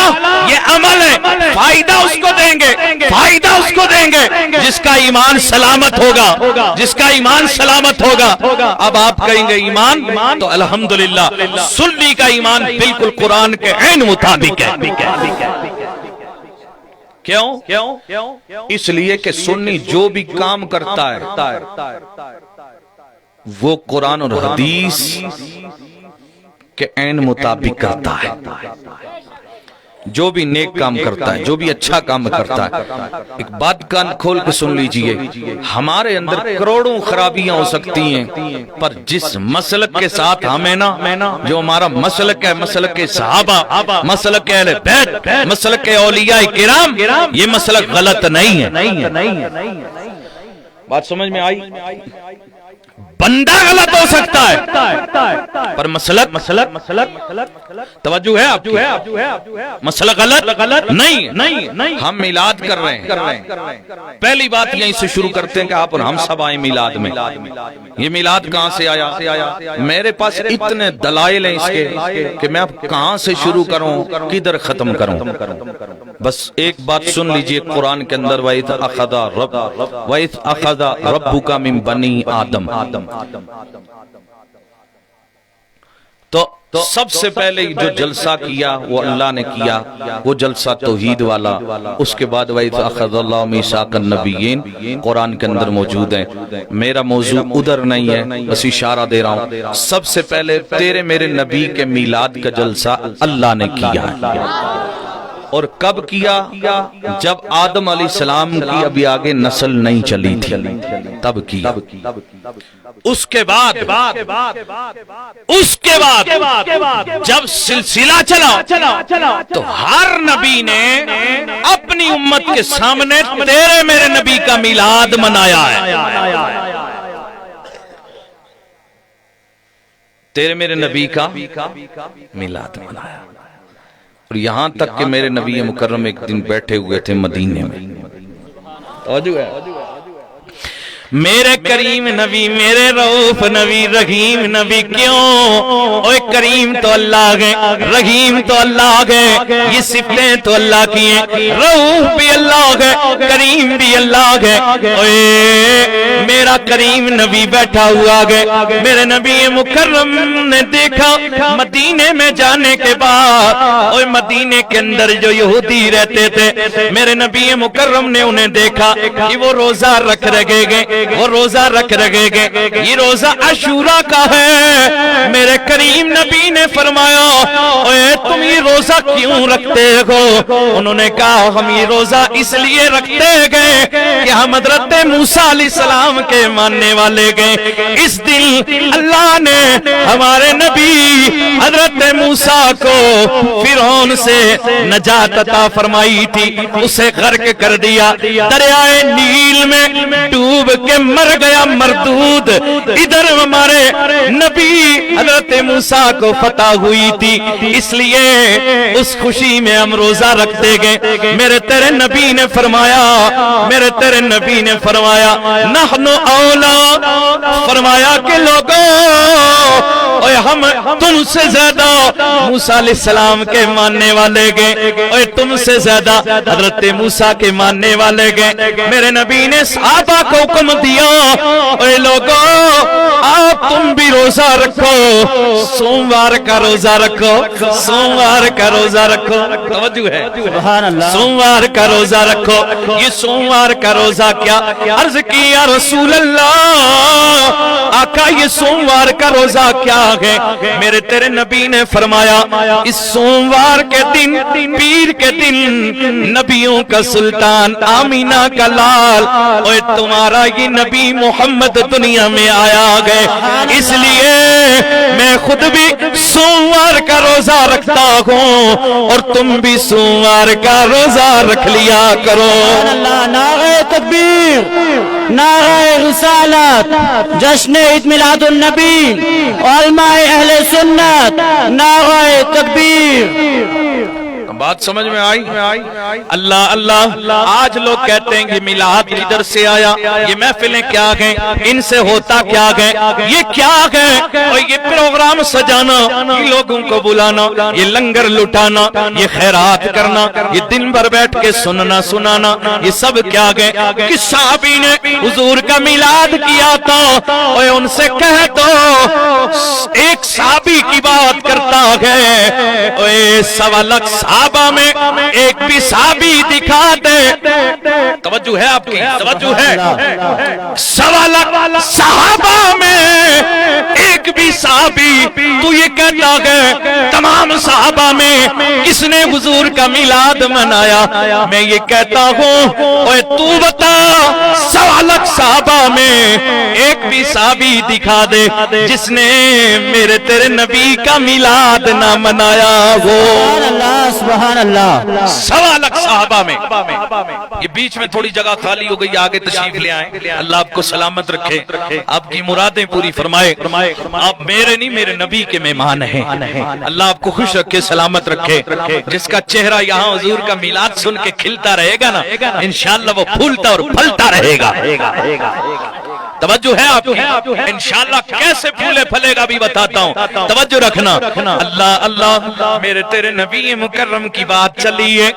Speaker 3: یہ عمل ہے، فائدہ اس کو دیں گے، فائدہ اس کو دیں گے جس کا ایمان سلامت ہوگا، جس کا ایمان سلامت ہوگا. اب آپ کہیں گے ایمان تو الحمدللہ سنی کا ایمان بالکل قرآن کے عین مطابق ہے. کیوں؟ اس لیے کہ سنی جو بھی کام کرتا ہے وہ قرآن اور حدیث کے عین مطابق کرتا ہے. جو بھی نیک کام کرتا ہے، جو بھی اچھا کام کرتا ہے. ایک بات کان کھول کے سن لیجئے، ہمارے اندر کروڑوں خرابیاں ہو سکتی ہیں، پر جس مسلک کے ساتھ ہمیں نا، جو ہمارا مسلک ہے، مسلک صحابہ، مسلک اہل بیت، مسلک اولیاء کرام، یہ مسلک غلط نہیں ہے. بات سمجھ میں آئی؟ بندہ غلط ہو سکتا ہے پر مسلک توجہ ہے آپ کی، مسلک غلط نہیں. ہم میلاد کر رہے ہیں، پہلی بات یہیں سے شروع کرتے ہیں کہ آپ اور ہم سب آئیں میلاد میں. یہ میلاد کہاں سے آیا؟ میرے پاس اتنے دلائل ہیں اس کے کہ میں اب کہاں سے شروع کروں، کدھر ختم کروں. بس ایک بات سن لیجئے، قرآن کے اندر وَإِذْ أَخَذَ رَبُّكَ مِن بَنِي آدم. تو سب سے پہلے جو جلسہ کیا وہ اللہ نے کیا، وہ جلسہ توحید والا. اس کے بعد وَإِذْ أَخَذَ اللَّهُ مِيثَاقَ النَّبِيِّينَ قرآن کے اندر موجود ہیں. میرا موضوع ادھر نہیں ہے، بس اشارہ دے رہا ہوں. سب سے پہلے تیرے میرے نبی کے میلاد کا جلسہ اللہ نے کیا ہے. اور کب کیا؟ جب آدم علیہ السلام کی ابھی آگے نسل نہیں چلی تھی تب کیا۔ اس کے بعد جب سلسلہ چلا تو ہر نبی نے اپنی امت کے سامنے تیرے میرے نبی کا میلاد منایا ہے، تیرے میرے نبی کا میلاد منایا۔ اور یہاں تک کہ میرے نبی مکرم ایک دن بیٹھے ہوئے تھے مدینے میں، میرے کریم نبی، میرے رؤوف نبی، رحیم نبی، کیوں؟ اوے کریم تو اللہ گئے، رحیم تو اللہ گئے، یہ صفتیں تو اللہ کی ہیں، رؤوف بھی اللہ گئے، کریم بھی اللہ گئے۔ اوے میرا کریم نبی بیٹھا ہوا گئے، میرے نبی مکرم نے دیکھا مدینے میں جانے کے بعد، اوے مدینے کے اندر جو یہودی رہتے تھے، میرے نبی مکرم نے انہیں دیکھا کہ وہ روزہ رکھ رہے گئے، وہ روزہ رکھ رہے گئے، یہ روزہ عاشورہ کا ہے۔ میرے کریم نبی نے فرمایا اے تم یہ روزہ کیوں رکھتے ہو؟ انہوں نے کہا ہم یہ روزہ اس لیے رکھتے گئے کہ ہم حضرت موسیٰ علیہ السلام کے ماننے والے گئے۔ اس دن اللہ نے ہمارے نبی حضرت موسیٰ کو فرعون سے نجات عطا فرمائی تھی، اسے غرق کر دیا، دریائے نیل میں ڈوب کے مر گیا مردود۔ ادھر ہمارے نبی حضرت موسیٰ کو فتح ہوئی تھی، اس لیے اس خوشی میں ہم روزہ رکھتے گئے۔ میرے تیرے نبی نے فرمایا، میرے تیرے نبی نے فرمایا نحن اولا، فرمایا کہ لوگوں اوے ہم تم سے زیادہ موسیٰ علیہ السلام کے ماننے والے گئے، اوے تم سے زیادہ حضرت موسیٰ کے ماننے والے گئے۔ میرے نبی نے صحابہ کو حکم دیا اے لوگوں آپ تم بھی روزہ رکھو، سوموار کا روزہ رکھو، سوموار کا روزہ رکھو، توجہ ہے، سوموار کا روزہ رکھو۔ یہ سوموار کا روزہ کیا؟ عرض کی یا رسول اللہ آقا یہ سوموار کا روزہ کیا ہے؟ میرے تیرے نبی نے فرمایا اس سوموار کے دن، پیر کے دن نبیوں کا سلطان، آمینہ کا لال، اور تمہارا یہ نبی محمد دنیا میں آیا گئے، اس لیے میں خود بھی سوموار کا روزہ رکھتا ہوں اور تم بھی سوموار کا روزہ رکھ لیا کرو۔
Speaker 2: نعرہ تکبیر، نعرہ رسالت، جشن عید میلاد النبی، علماء اہل سنت، نعرہ تکبیر۔
Speaker 3: بات سمجھ میں آئی؟ اللہ اللہ، آج لوگ کہتے ہیں کہ میلاد کدھر سے آیا، یہ محفلیں کیا گئیں، ان سے ہوتا کیا گئے، یہ کیا گئے، اور یہ پروگرام سجانا، یہ لوگوں کو بلانا، یہ لنگر لٹانا، یہ خیرات کرنا، یہ دن بھر بیٹھ کے سننا سنانا، یہ سب کیا گئے؟ کہ صحابی نے حضور کا میلاد کیا تھا، اور ان سے کہہ دو ایک صحابی کی بات کرتا ہے، اور 1.25 لاکھ صحابہ میں ایک بھی صحابی دکھا دے، توجہ ہے آپ کی، توجہ ہے، 1.25 لاکھ صحابہ میں ایک بھی صحابی تو یہ کہتا ہے تمام صحابہ میں کس نے حضور کا میلاد منایا؟ میں یہ کہتا ہوں اوے تو بتا 1.25 لاکھ صحابہ میں ایک بھی صحابی دکھا دے جس نے میرے تیرے نبی کا میلاد نہ منایا ہو۔
Speaker 2: سبحان اللہ۔
Speaker 3: 1.25 لاکھ صحابہ میں، یہ بیچ میں تھوڑی جگہ خالی ہو گئی، آگے تشریف لے آئیں، اللہ آپ کو سلامت رکھے، آپ کی مرادیں پوری فرمائے۔ آپ میرے نہیں میرے نبی کے مہمان ہیں، اللہ آپ کو خوش رکھے، سلامت رکھے۔ جس کا چہرہ یہاں حضور کا میلاد سن کے کھلتا رہے گا نا، انشاءاللہ وہ پھولتا اور پھلتا رہے گا۔ توجہ ہے آپ کی، انشاءاللہ کیسے پھولے پھلے گا بھی بتاتا ہوں، توجہ رکھنا۔ اللہ اللہ، میرے تیرے نبی مکرم کی بات چلی ہے،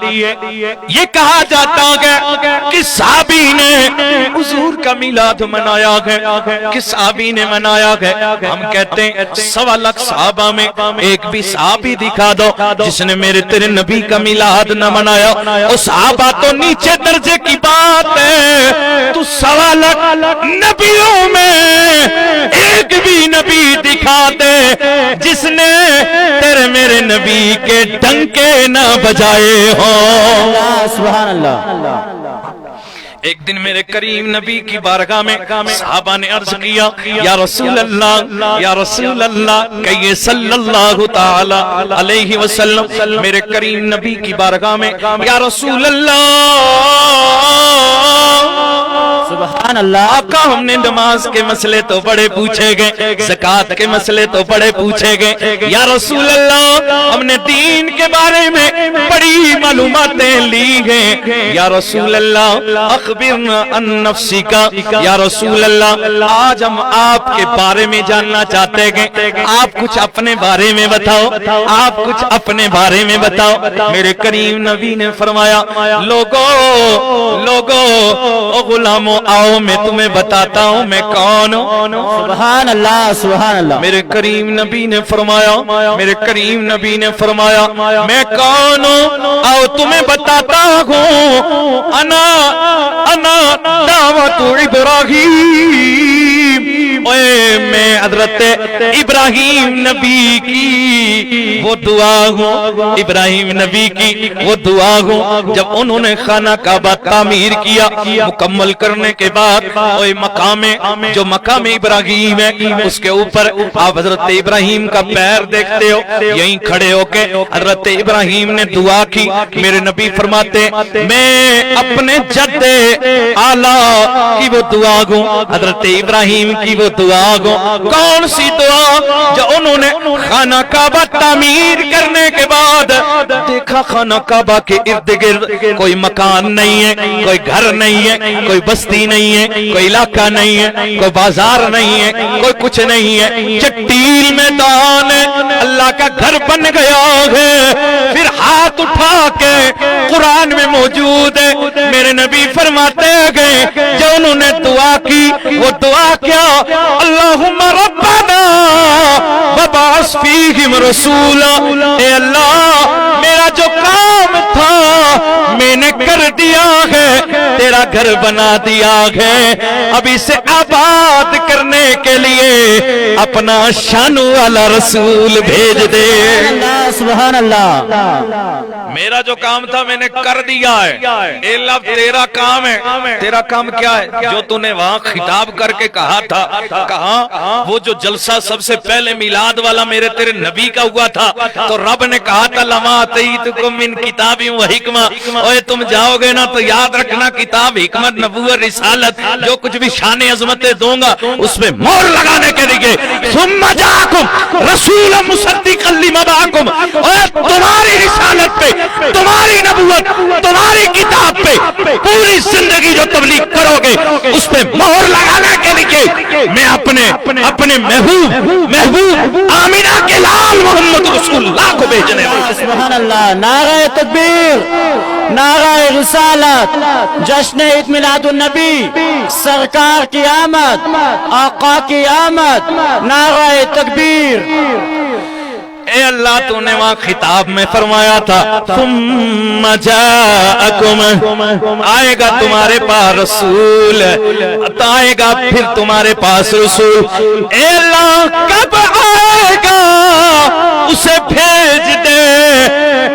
Speaker 3: یہ کہا جاتا ہے کہ صحابی نے حضور کا میلاد منایا ہے، کس صحابی نے منایا ہے؟ ہم کہتے ہیں 1.25 لاکھ صحابہ میں ایک بھی صحابی دکھا دو جس نے میرے تیرے نبی کا میلاد نہ منایا۔ اور صحابہ تو نیچے درجے کی بات ہے، تو 1.25 لاکھ نبی نبیوں میں ایک بھی نبی دکھا دے جس نے تیرے میرے نبی کے ڈنکے نہ بجائے ہوں.
Speaker 2: سبحان اللہ.
Speaker 3: ایک دن میرے کریم نبی کی بارگاہ میں صحابہ نے عرض کیا یا رسول اللہ یا رسول اللہ کہیے صلی اللہ تعالی علیہ وسلم. میرے کریم نبی کی بارگاہ میں یا رسول اللہ
Speaker 2: سبحان اللہ.
Speaker 3: آقا ہم نے نماز کے مسئلے تو بڑے پوچھے گئے, زکوٰۃ کے مسئلے تو بڑے پوچھے گئے, یا رسول اللہ ہم نے دین کے بارے میں بڑی معلوماتیں لی ہیں, یا رسول اللہ اخبرنا عن نفسک, یا رسول اللہ آج ہم آپ کے بارے میں جاننا چاہتے ہیں, آپ کچھ اپنے بارے میں بتاؤ, آپ کچھ اپنے بارے میں بتاؤ. میرے کریم نبی نے فرمایا لوگو او غلامو آؤ میں تمہیں بتاتا ہوں میں کون ہوں.
Speaker 2: سبحان اللہ سبحان اللہ.
Speaker 3: میرے کریم نبی نے فرمایا, میرے کریم نبی نے فرمایا میں کون ہوں, آؤ تمہیں بتاتا ہوں. انا دعوت ابراہیم, اے میں حضرت ابراہیم نبی کی وہ دعا ہوں, ابراہیم نبی کی وہ دعا ہوں. جب انہوں نے خانہ کعبہ تعمیر کیا مکمل کرنے کے بعد مقام جو مقام ابراہیم ہے اس کے اوپر آپ حضرت ابراہیم کا پیر دیکھتے ہو, یہیں کھڑے ہو کے حضرت ابراہیم نے دعا کی. میرے نبی فرماتے میں اپنے جد اعلیٰ کی وہ دعا گوں, حضرت ابراہیم کی وہ دعا گوں. کون سی دعا؟ جو انہوں نے خانہ کعبہ تعمیر کرنے کے بعد دیکھا خانہ کعبہ کے ارد گرد کوئی مکان نہیں ہے, کوئی گھر نہیں ہے, کوئی بستی نہیں ہے, کوئی علاقہ نہیں ہے, کوئی بازار نہیں ہے, کوئی کچھ نہیں ہے, چٹیل میدان ہے, اللہ کا گھر بن گیا ہے. پھر ہاتھ اٹھا کے قرآن میں موجود ہے, میرے نبی فرماتے گئے جو انہوں نے دعا کی وہ دعا کیا, اللہم ربنا وبعث فیہم رسولا, اے اللہ میرا جو کام تھا میں نے کر دیا ہے, تیرا گھر بنا دیا ہے, اب اسے آباد کرنے کے لیے اپنا شان والا رسول بھیج دے.
Speaker 2: سبحان اللہ.
Speaker 3: میرا جو کام تھا میں نے کر دیا ہے, اے اللہ تیرا کام ہے. تیرا کام کیا ہے؟ جو تو نے وہاں خطاب کر کے کہا تھا, کہا وہ جو جلسہ سب سے پہلے میلاد والا میرے تیرے نبی کا ہوا تھا, تو رب نے کہا تھا لما آتیتکم من کتاب و حکمہ, اوے تم جاؤ گے نا تو یاد رکھنا کتاب, حکمت, نبوت, رسالت, جو کچھ بھی شان عظمتیں دوں گا اس پہ مہر لگانے کے لیے ثم جاءکم رسول مصدقا لما معکم, اوے تمہاری رسالت پہ, تمہاری نبوت, تمہاری کتاب پہ پوری زندگی جو تبلیغ کرو گے اس پہ مہر لگانے کے لیے میں اپنے محبوب آمینہ کے لال محمد رسول اللہ کو بھیجنے والا.
Speaker 2: سبحان اللہ. نعرہ تکبیر, نعرہ رسالت, جشن عید میلاد النبی, سرکار کی آمد, آقا کی آمد, نعرہ تکبیر.
Speaker 3: اے اللہ تو نے وہاں خطاب میں فرمایا تھا ثم جاءکم, آئے گا تمہارے پاس رسول, آئے گا پھر تمہارے پاس رسول. اے اللہ کب آئے گا اسے بھیج دے,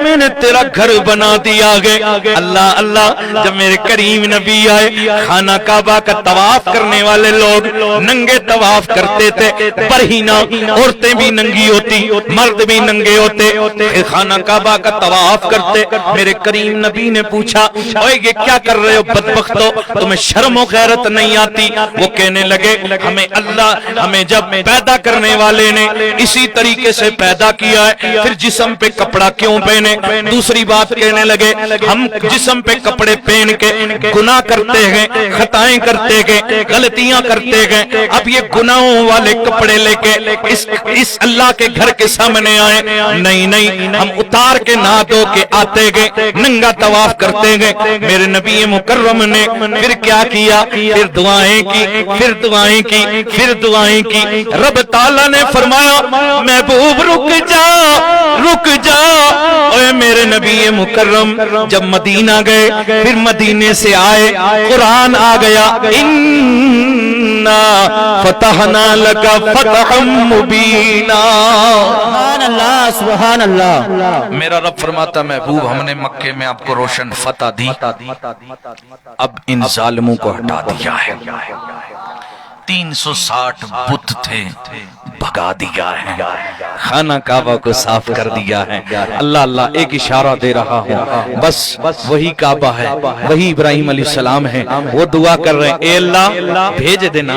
Speaker 3: میں نے تیرا گھر بنا دیا گے. اللہ اللہ, جب میرے کریم نبی آئے خانہ کعبہ کا طواف کرنے والے لوگ ننگے طواف کرتے تھے, برہنہ عورتیں بھی ننگی ہوتی, مرد بھی ننگے ہوتے, خانہ کعبہ کا طواف کرتے. میرے کریم نبی نے پوچھا اوے یہ کیا کر رہے ہو بدبختو, تمہیں شرم و غیرت نہیں آتی؟ وہ کہنے لگے ہمیں جب پیدا کرنے والے نے اسی طریقے سے پیدا کیا ہے, پھر جسم پہ کپڑا کیوں پہنے؟ دوسری بات کہنے لگے ہم جسم پہ کپڑے پہن کے گناہ کرتے گئے, خطائیں کرتے گئے, غلطیاں کرتے گئے, اب یہ گناہوں والے کپڑے لے کے اس اللہ کے گھر کے سامنے آئے, نہیں ہم اتار کے نہا دھو کے آتے گئے, ننگا طواف کرتے گئے. میرے نبی مکرم نے پھر کیا کیا؟ پھر دعائیں کی, پھر دعائیں کی, پھر دعائیں کی. رب تعالیٰ نے فرمایا محبوب رک جا, رک جا, اے میرے نبی مکرم جب مدینہ گئے، پھر مدینے سے آئے، قرآن آ گیا، اِنَّا فَتَحْنَا لَكَ فَتْحًا مُبِينًا۔
Speaker 2: سبحان اللہ، سبحان اللہ۔
Speaker 3: میرا رب فرماتا محبوب ہم نے مکے میں آپ کو روشن فتح دی، اب ان ظالموں کو ہٹا دیا ہے، 360 بت تھے بھگا دیا ہے، خانہ کعبہ کو صاف کر دیا ہے۔ اللہ اللہ ایک اشارہ دے رہا ہوں، بس وہی کعبہ ہے، وہی ابراہیم علیہ السلام ہے، وہ دعا کر رہے ہیں، اے اللہ بھیج دینا،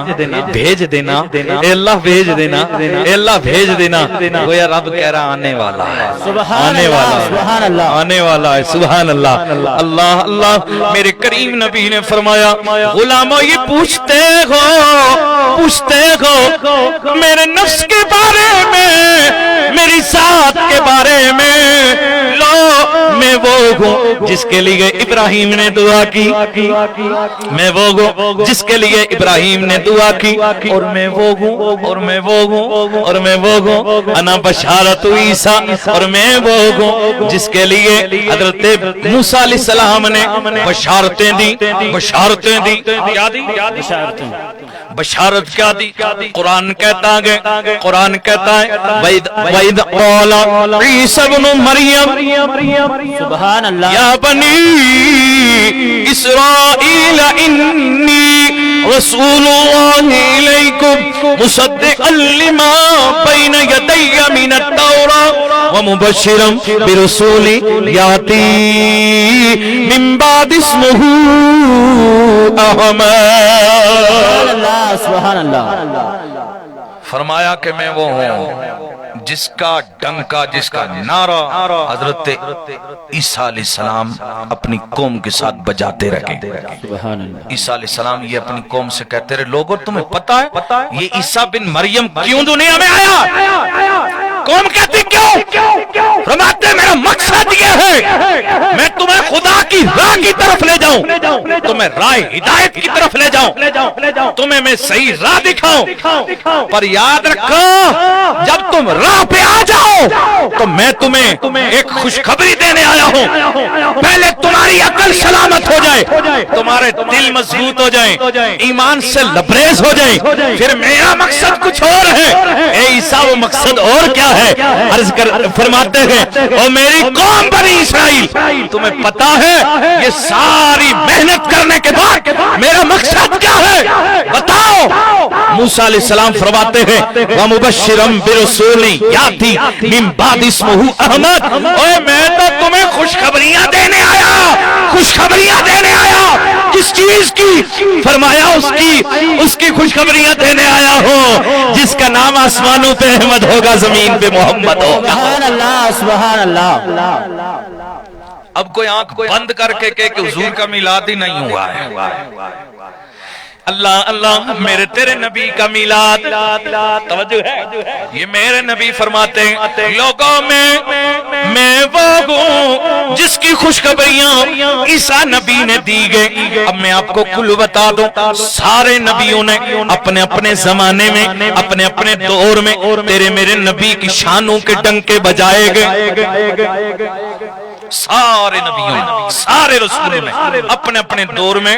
Speaker 3: بھیج دینا، اے اللہ بھیج دینا، اے اللہ بھیج دینا۔ گویا رب کہہ رہا آنے والا ہے، آنے والا ہے،
Speaker 2: سبحان اللہ،
Speaker 3: آنے والا ہے، سبحان اللہ۔ اللہ اللہ میرے کریم نبی نے فرمایا غلاموں یہ پوچھتے ہو میرے نفس کے بارے میں، میری ذات کے بارے میں، لو میں وہ ہوں جس کے لیے ابراہیم نے دعا کی، میں وہ ہوں جس کے لیے ابراہیم نے دعا کی، اور میں وہ ہوں، اور میں وہ ہوں، اور میں وہ ہوں، انا بشارت عیسیٰ، اور میں وہ ہوں جس کے لیے حضرت موسیٰ علیہ السلام نے بشارتیں دی، بشارتیں دی، کیا دی؟ بشارت کیا دی؟ قرآن کہتا ہے، قرآن کہتا ہے وَإِذْ قَالَ عِيسَى ابْنُ مَرْيَمَ
Speaker 2: سبحان اللہ،
Speaker 3: یا بنی اسرائیل انی رسول اللہ الیکم مصدقا لما بین یدی من التوراۃ ومبشرا برسول یاتی من بعد اسمہ احمد۔
Speaker 2: سبحان اللہ۔
Speaker 3: فرمایا کہ میں وہ ہوں جس کا ڈنکا، جس کا نعرہ حضرت عیسیٰ علیہ السلام اپنی قوم کے ساتھ بجاتے رہے۔
Speaker 2: سبحان اللہ،
Speaker 3: عیسیٰ علیہ السلام یہ اپنی قوم سے کہتے رہے لوگوں تمہیں پتہ ہے یہ عیسیٰ بن مریم کیوں دنیا میں آیا؟ قوم کہتی کیوں؟ فرماتے میرا مقصد یہ ہے میں تمہیں خدا کی راہ کی طرف لے جاؤں، تمہیں راہ ہدایت کی طرف لے جاؤں، تمہیں میں صحیح راہ دکھاؤں، پر یاد رکھو جب تم راہ پہ آ جاؤ تو میں تمہیں ایک خوشخبری دینے آیا ہوں، پہلے تمہاری عقل سلامت ہو جائے، تمہارے دل مضبوط ہو جائیں، ایمان سے لبریز ہو جائیں، پھر میرا مقصد کچھ اور ہے۔ اے عیسیٰ وہ مقصد اور کیا ہے؟ عرض کر فرماتے ہیں او میری قوم بنی اسرائیل تمہیں پتا ہے یہ ساری محنت کرنے کے بعد میرا مقصد کیا ہے بتاؤ؟ موسیٰ علیہ السلام فرماتے ہیں وَمُبَشِّرًا بِرَسُولٍ يَأْتِي مِن بَعْدِ اسْمُهُ احمد، اوے میں تو تمہیں خوشخبریاں دینے آیا، خوشخبریاں دینے آیا، کس چیز کی؟ فرمایا اس کی خوشخبریاں دینے آیا ہوں جس کا نام آسمانوں پہ احمد ہوگا، زمین پہ محمد ہوگا۔
Speaker 2: سبحان اللہ، سبحان اللہ۔
Speaker 3: اب کوئی آنکھ بند کر کے کہ حضور کا میلاد ہی نہیں ہوا ہے، اللہ اللہ میرے تیرے نبی کا میلاد، توجہ ہے یہ میرے نبی فرماتے ہیں لوگوں میں وہ ہوں جس کی خوشخبریاں عیسیٰ نبی نے دی گئی۔ اب میں آپ کو کل بتا دوں سارے نبیوں نے اپنے اپنے زمانے میں اپنے اپنے دور میں تیرے میرے نبی کی شانوں کے ڈنکے بجائے گئے، سارے نبیوں نے سارے رسولوں نے اپنے اپنے دور میں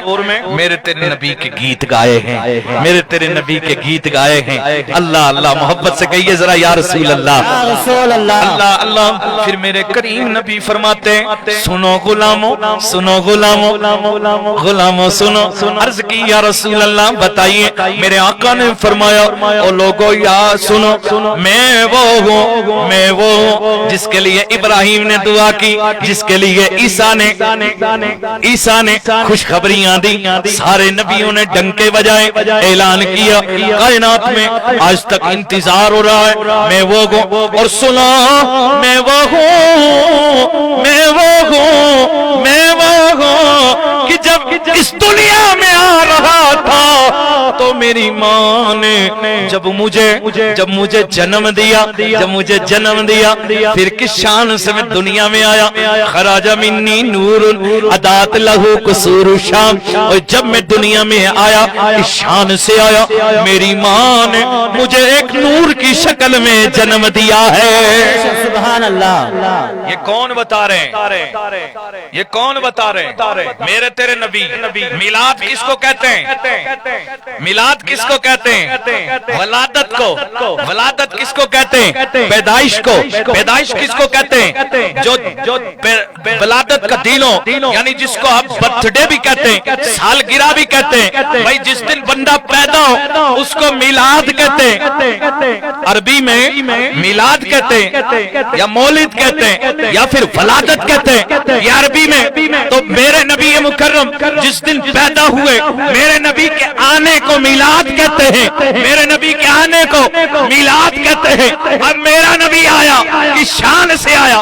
Speaker 3: میرے تیرے نبی کے گیت گائے ہیں، میرے تیرے نبی کے گیت گائے ہیں۔ اللہ اللہ محبت سے کہیے ذرا یا رسول اللہ،
Speaker 2: رسول اللہ،
Speaker 3: اللہ اللہ۔ پھر میرے کریم نبی فرماتے ہیں سنو غلاموں، سنو غلاموں، غلاموں سنو۔ عرض کی یا رسول اللہ بتائیے، میرے آقا نے فرمایا او لوگوں یا سنو میں وہ ہوں جس کے لیے ابراہیم نے دعا کی، جس کے لیے عیسیٰ نے خوشخبریاں دی، سارے نبیوں نے ڈنکے بجائے، اعلان کیا، کائنات میں آج تک انتظار ہو رہا ہے میں وہ ہوں، اور سنا میں وہ ہوں کہ جب اس دنیا میں آ رہا تھا تو میری ماں نے جب مجھے جنم دیا پھر کس شان سے میں دنیا میں آیا. خراج منی نور عدات لہو قصور شام. اور جب میں دنیا میں آیا اس شان سے آیا, میری ماں نے مجھے ایک نور کی شکل میں جنم دیا ہے.
Speaker 2: سبحان اللہ.
Speaker 3: یہ کون بتا رہے ہیں؟ یہ کون بتا رہے ہیں؟ میرے تیرے نبی. میلاد کس کو کہتے ہیں؟ میلاد کس کو کہتے ہیں؟ ولادت کو. ولادت کس کو کہتے ہیں؟ پیدائش کو. پیدائش کس کو کہتے ہیں؟ جو ولادت کا دن ہو, یعنی جس کو آپ برتھ ڈے بھی کہتے ہیں, سالگرہ بھی کہتے ہیں. بھائی جس دن بندہ پیدا ہو اس کو میلاد کہتے ہیں. عربی میں میلاد کہتے ہیں یا مولد کہتے ہیں یا پھر ولادت کہتے ہیں یا عربی میں. تو میرے نبی مکرم جس دن پیدا ہوئے, میرے نبی کے آنے کو میلاد کہتے ہیں. میرے نبی کے آنے کو میلاد کہتے ہیں. اب میرا نبی آیا کس شان سے آیا.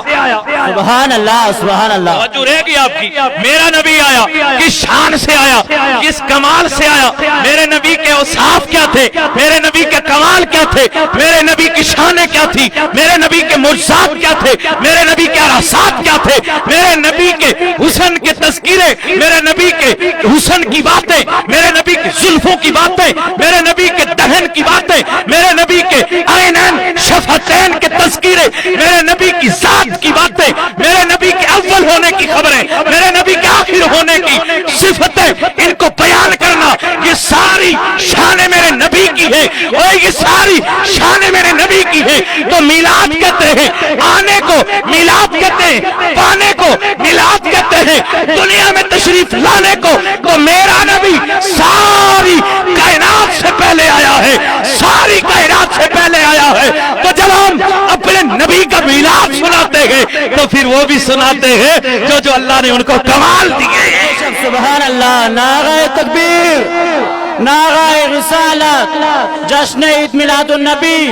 Speaker 2: سبحان اللہ. سبحان اللہ.
Speaker 3: توجہ رہے گی آپ کی. میرا نبی آیا کس شان سے آیا, کس کمال سے آیا. میرے نبی کے اوصاف کیا تھے, میرے نبی کے کمال کیا تھے, میرے نبی کی شانیں کیا تھی, میرے نبی کے معجزات کیا تھے, میرے نبی کے اراسات کیا تھے, میرے نبی کے حسن کے تذکرے, میرے نبی کے حسن کی باتیں, میرے نبی کی زلفوں کی باتیں, میرے نبی کے دہن کی باتیں, میرے نبی کے عینین شفتین کے تذکرے, میرے نبی کی ذات کی باتیں, میرے نبی کے اول ہونے کی خبریں, میرے نبی کے آخر ہونے کی صفتیں, ان کو بیان کرنا, یہ ساری شانیں میرے نبی کی ہے اور یہ ساری شانیں میرے نبی کی ہے. تو میلاد کہتے ہیں آنے کو, میلاد کہتے ہیں پانے کو, میلاد کہتے ہیں دنیا میں تشریف لانے کو. تو میرا نبی ساری کائنات سے پہلے آیا ہے, ساری کائنات سے پہلے آیا ہے. تو جب ہم اپنے نبی کا میلاد سناتے ہیں تو پھر وہ بھی سناتے ہیں جو اللہ نے ان کو کمال دیے ہیں.
Speaker 2: سبحان اللہ. نعرہ تکبیر, نعرہ رسالت, جشن عید میلاد النبی,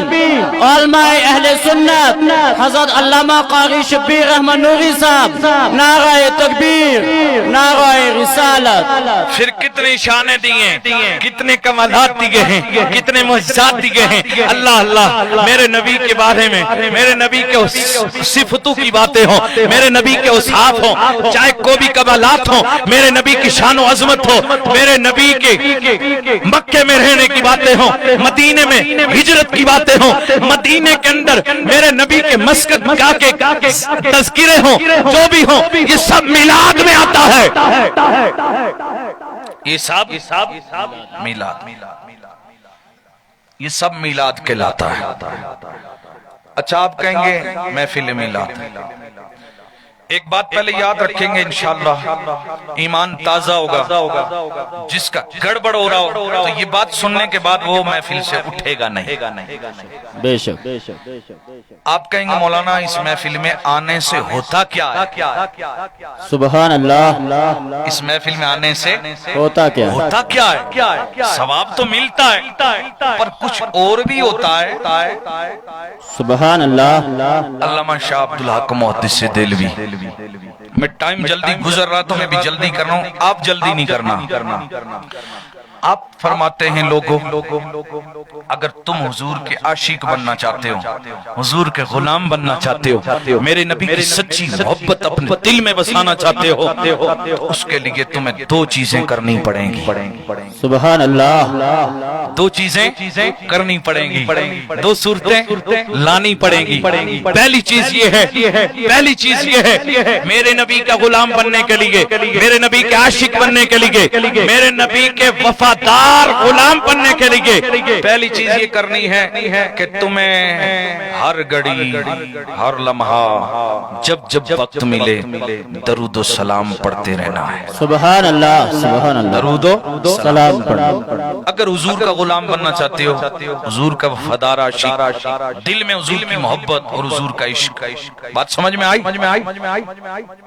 Speaker 2: علماء اہل سنت حضرت علامہ قاری شبیر احمد نوری صاحب, نعرہ تکبیر, نعرہ رسالت.
Speaker 3: پھر کتنی شانیں دیے, کتنے کمالات دیے ہیں, کتنے معجزات دیے ہیں. اللہ اللہ. میرے نبی کے بارے میں, میرے نبی کے صفتوں کی باتیں ہوں, میرے نبی کے اوصاف ہوں, چاہے کوئی بھی کمالات ہوں, میرے نبی کی شان و عظمت ہو, میرے نبی کے مکے میں رہنے کی باتیں ہوں, مدینے میں ہجرت کی باتیں ہوں, مدینے کے اندر میرے نبی کے مسکن کا کے تذکرے ہوں, جو بھی ہوں, یہ سب میلاد میں آتا ہے. یہ سب میلاد, یہ سب میلاد کہلاتا ہے. اچھا آپ کہیں گے محفل میلاد. ایک بات پہلے یاد رکھیں گے, انشاءاللہ ایمان تازہ ہوگا. جس کا گڑبڑ ہو رہا ہو تو یہ بات سننے کے بعد وہ محفل سے اٹھے گا نہیں.
Speaker 2: بے شک.
Speaker 3: آپ کہیں گے مولانا اس محفل میں آنے سے ہوتا کیا ہے؟
Speaker 2: سبحان اللہ.
Speaker 3: اس محفل میں آنے سے
Speaker 2: ہوتا کیا
Speaker 3: ہے؟ ثواب تو ملتا ہے پر کچھ اور بھی ہوتا ہے.
Speaker 2: سبحان اللہ.
Speaker 3: علامہ شاہ عبدالحق محدث دہلوی. میں ٹائم جلدی گزر رہا تو میں بھی جلدی کر رہا ہوں, آپ جلدی نہیں کرنا. آپ فرماتے ہیں لوگوں, اگر تم حضور کے عاشق بننا چاہتے ہو, حضور کے غلام بننا چاہتے ہو, میرے نبی کی سچی محبت اپنے دل میں بسانا چاہتے ہو, اس کے لیے تمہیں دو چیزیں کرنی پڑیں گی.
Speaker 2: سبحان اللہ.
Speaker 3: دو چیزیں کرنی پڑیں گی, دو صورتیں لانی پڑیں گی. پہلی چیز یہ ہے میرے نبی کا غلام بننے کے لیے, میرے نبی کے عاشق بننے کے لیے, میرے نبی کے وفادار غلام بننے کے لیے پہلی چیز یہ کرنی ہے کہ تمہیں ہر گھڑی, ہر لمحہ, جب وقت ملے درود و سلام پڑھتے رہنا ہے.
Speaker 2: سبحان اللہ. سبحان اللہ.
Speaker 3: درود و
Speaker 2: سلام پڑھو.
Speaker 3: اگر حضور کا غلام بننا چاہتے ہو, حضور کا وفادار عاشق, دل میں حضور کی محبت اور حضور کا عشق. بات سمجھ میں آئی؟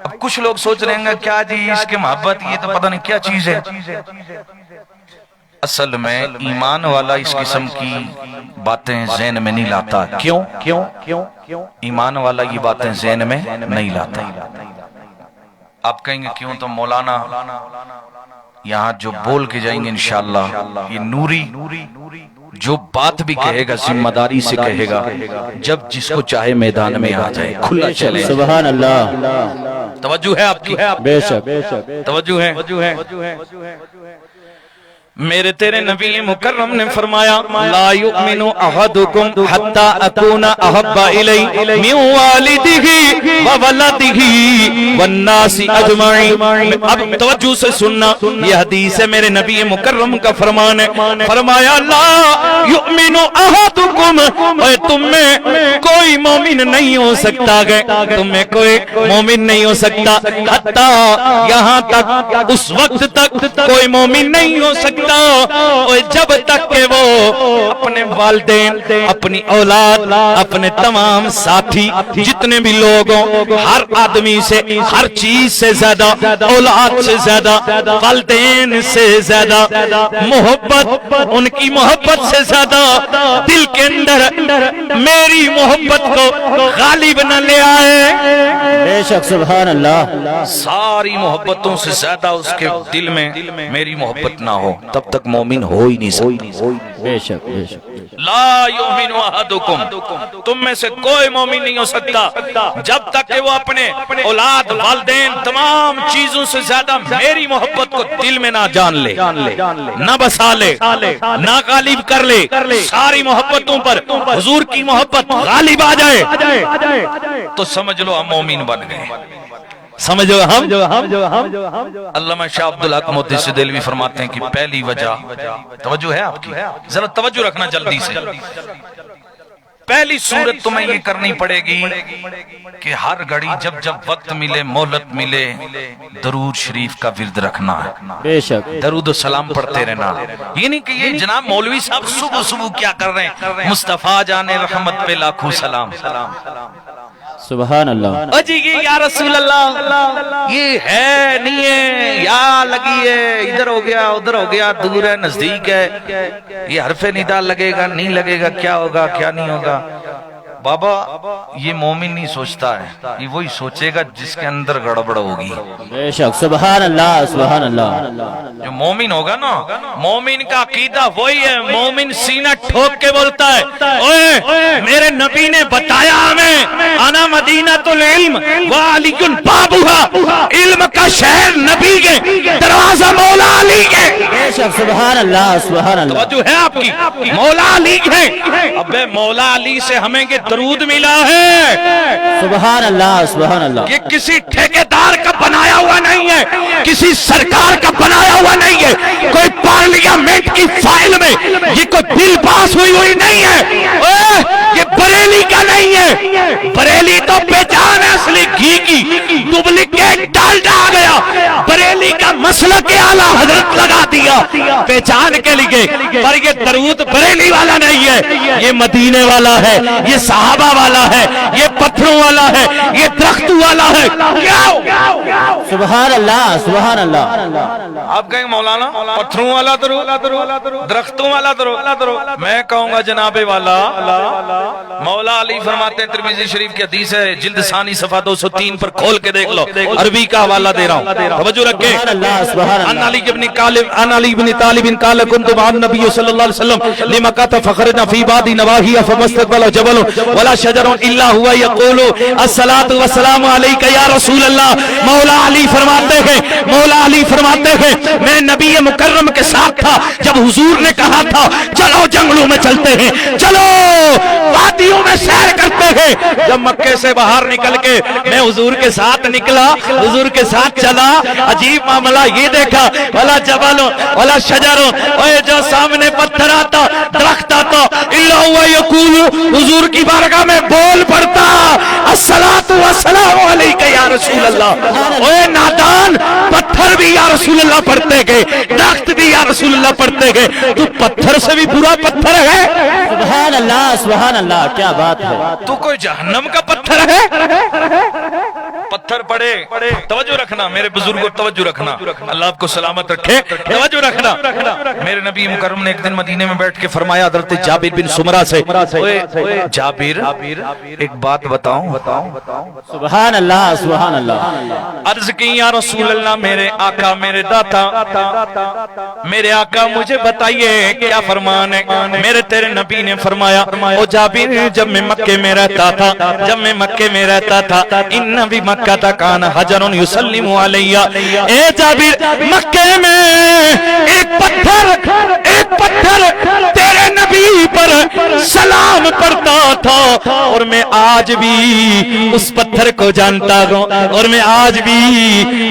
Speaker 3: اب کچھ لوگ سوچ رہے ہیں کیا جی اس کے محبت, یہ تو پتہ نہیں کیا چیز ہے. اصل میں ایمان والا اس قسم کی باتیں ذہن میں نہیں لاتا. کیوں؟ ایمان والا یہ باتیں ذہن میں نہیں لاتا. آپ کہیں گے کیوں؟ تو مولانا یہاں جو بول کے جائیں گے انشاءاللہ یہ نوری جو بات بھی کہے گا ذمہ داری سے کہے گا، جب جس کو چاہے میدان میں آ جائے، کھلا چلے۔
Speaker 2: سبحان اللہ،
Speaker 3: توجہ ہے آپ کی؟
Speaker 2: بے شک
Speaker 3: توجہ ہے؟ میرے تیرے نبی مکرم نے فرمایا لا یؤمن احدکم حتی اکون احب الی من والدہ وولدہ والناس اجمعین۔ اب توجہ سے سننا، یہ حدیث ہے میرے نبی مکرم کا فرمان ہے۔ فرمایا لا یؤمن احدکم، اے تم میں کوئی مومن نہیں ہو سکتا ہے، تم میں کوئی مومن نہیں ہو سکتا حتی یہاں تک، اس وقت تک کوئی مومن نہیں ہو سکتا جب تک کہ وہ اپنے والدین، اپنی اولاد، اپنے تمام ساتھی جتنے بھی لوگوں، ہر آدمی سے، ہر چیز سے زیادہ، اولاد سے زیادہ، والدین سے زیادہ محبت، ان کی محبت سے زیادہ دل کے اندر میری محبت کو غالب نہ لے آئے۔
Speaker 2: بے شک سبحان اللہ،
Speaker 3: ساری محبتوں سے زیادہ اس کے دل میں میری محبت نہ ہو، تب تک مومن ہو ہی نہیں سکتا۔
Speaker 2: بے شک بے شک۔
Speaker 3: لا یؤمن احدکم، تم میں سے کوئی مومن نہیں ہو سکتا جب تک کہ وہ اپنے اولاد، والدین، تمام چیزوں سے زیادہ میری محبت کو دل میں نہ جان لے، نہ بسا لے، نہ غالب کر لے۔ ساری محبتوں پر حضور کی محبت غالب آ جائے تو سمجھ لو ہم مومن بن گئے۔ سمجھو ہم علامہ شاہ عبدالحق محدث دہلوی فرماتے ہیں کہ پہلی وجہ، توجہ ہے آپ کی؟ ذرا توجہ رکھنا جلدی سے۔ پہلی صورت تمہیں یہ کرنی پڑے گی کہ ہر گھڑی جب جب وقت ملے، مہلت ملے، درود شریف کا ورد رکھنا ہے۔
Speaker 2: بے شک
Speaker 3: درود و سلام پڑھتے رہنا۔ یہ نہیں کہ یہ جناب مولوی صاحب صبح صبح کیا کر رہے ہیں، مصطفیٰ جانے رحمت پہ لاکھوں سلام۔
Speaker 2: سبحان اللہ،
Speaker 3: جی یا رسول اللہ، یہ ہے نہیں ہے، یا لگی ہے، ادھر ہو گیا ادھر ہو گیا، دور ہے نزدیک ہے، یہ حرف ندا لگے گا نہیں لگے گا، کیا ہوگا کیا نہیں ہوگا۔ بابا یہ مومن نہیں سوچتا ہے، یہ وہی سوچے گا جس کے اندر گڑبڑ ہوگی۔
Speaker 2: بے شک سبحان اللہ، سبحان اللہ۔
Speaker 3: جو مومن ہوگا نا، مومن کا عقیدہ وہی ہے، مومن سینہ ٹھوک کے بولتا ہے اوے میرے نبی نے بتایا ہمیں، انا مدینۃ العلم وعلی بابها، علم کا شہر نبی کے دروازہ مولا علی کے۔
Speaker 2: بے شک سبحان اللہ، سبحان اللہ۔
Speaker 3: توجہ ہے آپ کی؟ مولا علی ہے۔ ابے مولا علی سے ہمیں یہ درود ملا ہے،
Speaker 2: سبحان اللہ، سبحان اللہ۔
Speaker 3: یہ کسی ٹھیکیدار کا بنایا ہوا نہیں ہے، کسی سرکار کا بنایا ہوا نہیں ہے، کوئی پارلیمنٹ کی فائل میں یہ کوئی بل پاس ہوئی نہیں ہے، یہ بریلی کا نہیں ہے۔ بریلی تو پہچان ہے اصلی گھی کی، ڈپلیکیٹ ڈالڈا آ گیا، بریلی کا مسلک اعلیٰ حضرت لگا دیا پہچان کے لیے، پر یہ درود بریلی والا نہیں ہے، یہ مدینے والا ہے، یہ صحابہ والا ہے، یہ پتھروں والا ہے، یہ درختوں والا ہے۔
Speaker 2: سبحان اللہ، سبحان اللہ۔
Speaker 3: آپ کہیں مولانا پتھروں والا درود، درختوں والا درود، میں کہوں گا جناب والا۔ مولا علی فرماتے ہیں، ترمذی شریف کی حدیث ہے، جلد ثانی صفحہ 203 پر کھول کے دیکھ لو، عربی کا حوالہ دے رہا ہوں، توجہ رکھیں۔
Speaker 2: سبحان اللہ، سبحان
Speaker 3: عن
Speaker 2: اللہ۔
Speaker 3: علی بن طالب قال كنت مع النبي صلى الله عليه وسلم لمكة فخرجنا في بعض نواحيها فمستقبل جبل ولا شجر الا هو يقول الصلاة والسلام عليك يا رسول الله۔ مولا علی فرماتے ہیں میں نبی مکرم کے ساتھ تھا جب حضور نے کہا تھا چلو جنگلوں میں چلتے ہیں، چلو وادیوں میں سیر کرتے ہیں۔ جب مکے سے باہر نکل کے میں حضور کے ساتھ نکلا، حضور کے ساتھ چلا، عجیب معاملہ یہ دیکھا، ولا جبل ولا شجر، اور جو سامنے پتھر آتا، درخت آتا، الا هو یقول، حضور کی بارگاہ میں بول پڑتا الصلاۃ والسلام علیک یا رسول اللہ۔ اے نادان، پتھر بھی یا رسول اللہ پڑھتے گئے، درخت بھی یا رسول اللہ پڑھتے گئے، تو پتھر سے بھی برا پتھر ہے؟
Speaker 2: سبحان اللہ، سبحان اللہ، کیا بات ہے۔
Speaker 3: تو کوئی جہنم کا پتھر ہے؟ پتھر پتھر پڑے، توجہ رکھنا میرے بزرگوں، توجہ رکھنا، اللہ آپ کو سلامت رکھے، توجہ رکھنا۔ میرے نبی مکرم نے ایک دن مدینے میں بیٹھ کے فرمایا حضرت جابر بن سمرہ سے، جابر ایک بات بتاؤں؟
Speaker 2: سبحان اللہ سبحان اللہ۔
Speaker 3: عرض کی یا رسول اللہ، میرے آقا میرے داتا، میرے آقا مجھے بتائیے کیا فرمان ہے؟ میرے تیرے نبی نے فرمایا، او جابر جب میں مکے میں رہتا تھا، جب میں مکے میں رہتا تھا، ان نبی مکہ تا کان حجر یسلم علیہ، اے جابر مکے میں ایک پتھر تیرے نبی پر سلام پڑھتا تھا، اور میں آج بھی اس پتھر کو جانتا ہوں، اور میں آج بھی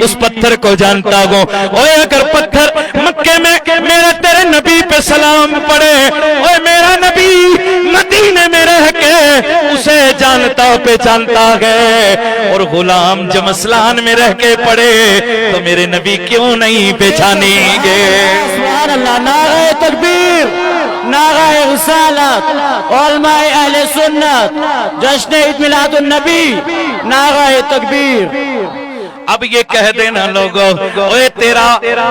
Speaker 3: اس پتھر کو جانتا ہوں۔ اوے اگر پتھر مکے میں میرے تیرے نبی پہ سلام پڑھے، اوے میرا نبی مدینے میں رہ کے اسے جانتا پہچانتا ہے، اور غلام جمسلان میں رہ کے پڑھے تو میرے نبی کیوں نہیں پہچانیں گے؟
Speaker 2: سبحان اللہ۔ نعرہ تکبیر، نعرہ رسالت، علماء اہل سنت، جشن عید میلاد النبی، نعرہ تکبیر۔
Speaker 3: اب یہ کہہ دینا لوگوں، اوے تیرا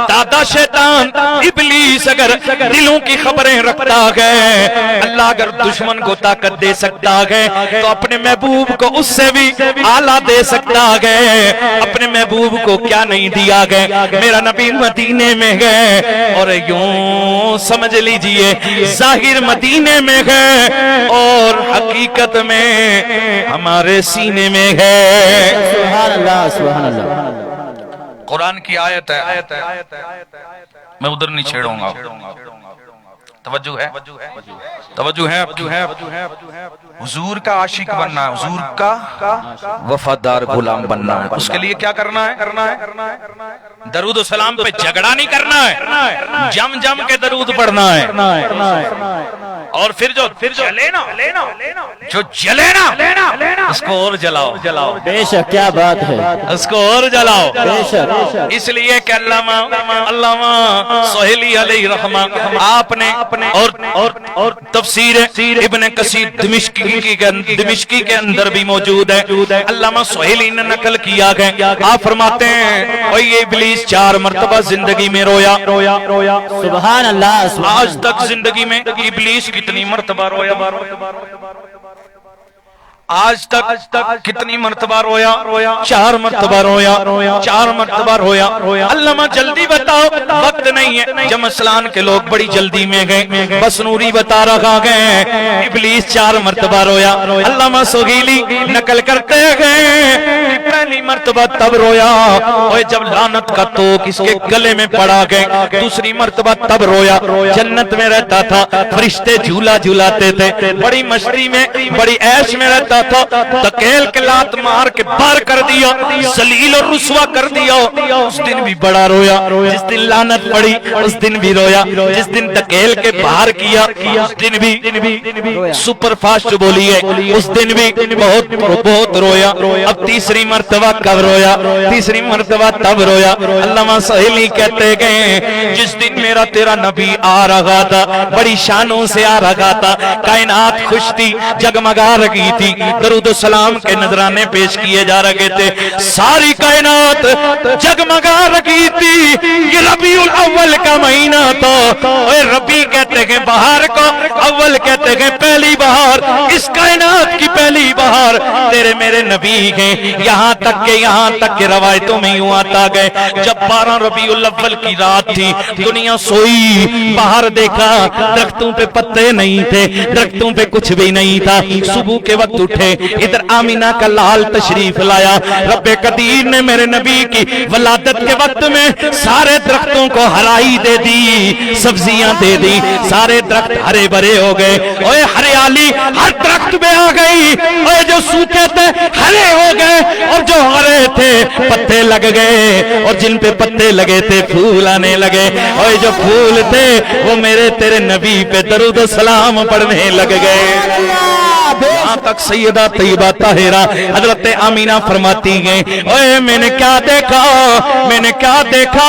Speaker 3: دادا شیطان ابلیس اگر دلوں کی خبریں رکھتا ہے، اللہ اگر دشمن کو طاقت دے سکتا ہے تو اپنے محبوب کو اس سے بھی اعلیٰ دے سکتا ہے۔ اپنے محبوب کو کیا نہیں دیا گیا؟ میرا نبی مدینے میں ہے، اور یوں سمجھ لیجئے ظاہر مدینے میں ہے اور حقیقت میں ہمارے سینے میں ہے۔
Speaker 2: سبحان اللہ سبحان اللہ۔
Speaker 3: قرآن کی آیت ہے، میں ادھر نہیں چھیڑوں گا، توجہ ہے، توجہ ہے۔ حضور کا عاشق بننا ہے، حضور کا وفادار غلام بننا ہے، اس کے لیے کیا کرنا ہے؟ درود و سلام پہ جھگڑا نہیں کرنا ہے، جم جم کے درود پڑھنا ہے، اور پھر جو جلے نا اس کو اور جلاؤ،
Speaker 2: بے شک کیا بات ہے،
Speaker 3: اس کو اور جلاؤ،
Speaker 2: بے شک۔
Speaker 3: اس لیے کہ علامہ سہیلی علیہ رحمہ آپ نے اور تفسیر ابن کثیر دمشقی کے اندر بھی موجود ہے، علامہ سہیلی نے نقل کیا گیا، آپ فرماتے ہیں اور یہ ابلیس 4 مرتبہ زندگی میں رویا۔
Speaker 2: سبحان اللہ۔
Speaker 3: آج تک زندگی میں ابلیس کتنی مرتبہ رویا؟ آج تک کتنی مرتبہ رویا؟ 4 مرتبہ رویا، 4 مرتبہ رویا۔ علامہ جلدی بتاؤ، وقت نہیں ہے، جمسلان کے لوگ بڑی جلدی میں گئے، بس نوری بتا رہا گئے، ابلیس 4 مرتبہ رویا۔ علامہ سہیلی نقل کرتے گئے، پہلی مرتبہ تب رویا اور جب لعنت کا توق اس کے گلے میں پڑا گئے، دوسری مرتبہ تب رویا، جنت میں رہتا تھا، فرشتے جھولا جھولاتے تھے، بڑی مستی میں بڑی عیش میں رہتا تھا، تکیل کے لات مار کے بار کر دیا، ذلیل اور رسوا کر دیا، اس دن بھی بڑا رویا، جس دن لعنت پڑی اس دن بھی رویا، جس دن تکیل کے باہر کیا اس دن بھی سپر فاسٹ بولی ہے، اس دن بھی بہت رویا۔ اب تیسری مرتبہ کب رویا؟ تیسری مرتبہ تب رویا۔ علامہ سہیلی کہتے گئے جس دن میرا تیرا نبی آ رہا تھا، بڑی شانوں سے آ رہا تھا، کائنات خوش تھی، جگمگا رہی تھی، درود و سلام کے نذرانے پیش کیے جا رہے تھے، ساری کائنات جگمگا رہی تھی۔ یہ ربیع الاول کا مہینہ تھا، اور ربیع کہتے ہیں بہار کو، اول کہتے ہیں پہلی بہار، اس کائنات کی پہلی بہار تیرے میرے نبی ہیں۔ یہاں تک کہ روایتوں میں یوں آتا گئے، جب 12 ربیع الاول کی رات تھی، دنیا سوئی، باہر دیکھا درختوں پہ پتے نہیں تھے، درختوں پہ کچھ بھی نہیں تھا، صبح کے وقت اٹھے، ادھر آمینہ کا لال تشریف لایا، رب قدیر نے میرے نبی کی ولادت کے وقت میں سارے درختوں کو ہرائی دے دی، سبزیاں دے دی، سارے درخت ہرے بھرے ہو گئے، اوے ہریالی ہر درخت میں آ گئی، اوے جو سوکھے تھے ہرے ہو گئے، اور جو ہرے تھے پتے لگ گئے، اور جن پہ پتے لگے تھے پھول آنے لگے، اور جو پھول تھے وہ میرے تیرے نبی پہ درود و سلام پڑھنے لگ گئے۔ یہاں تک سیدہ طیبہ طاہرہ حضرت آمینہ فرماتی گئیں اوے میں نے کیا دیکھا، میں نے کیا دیکھا،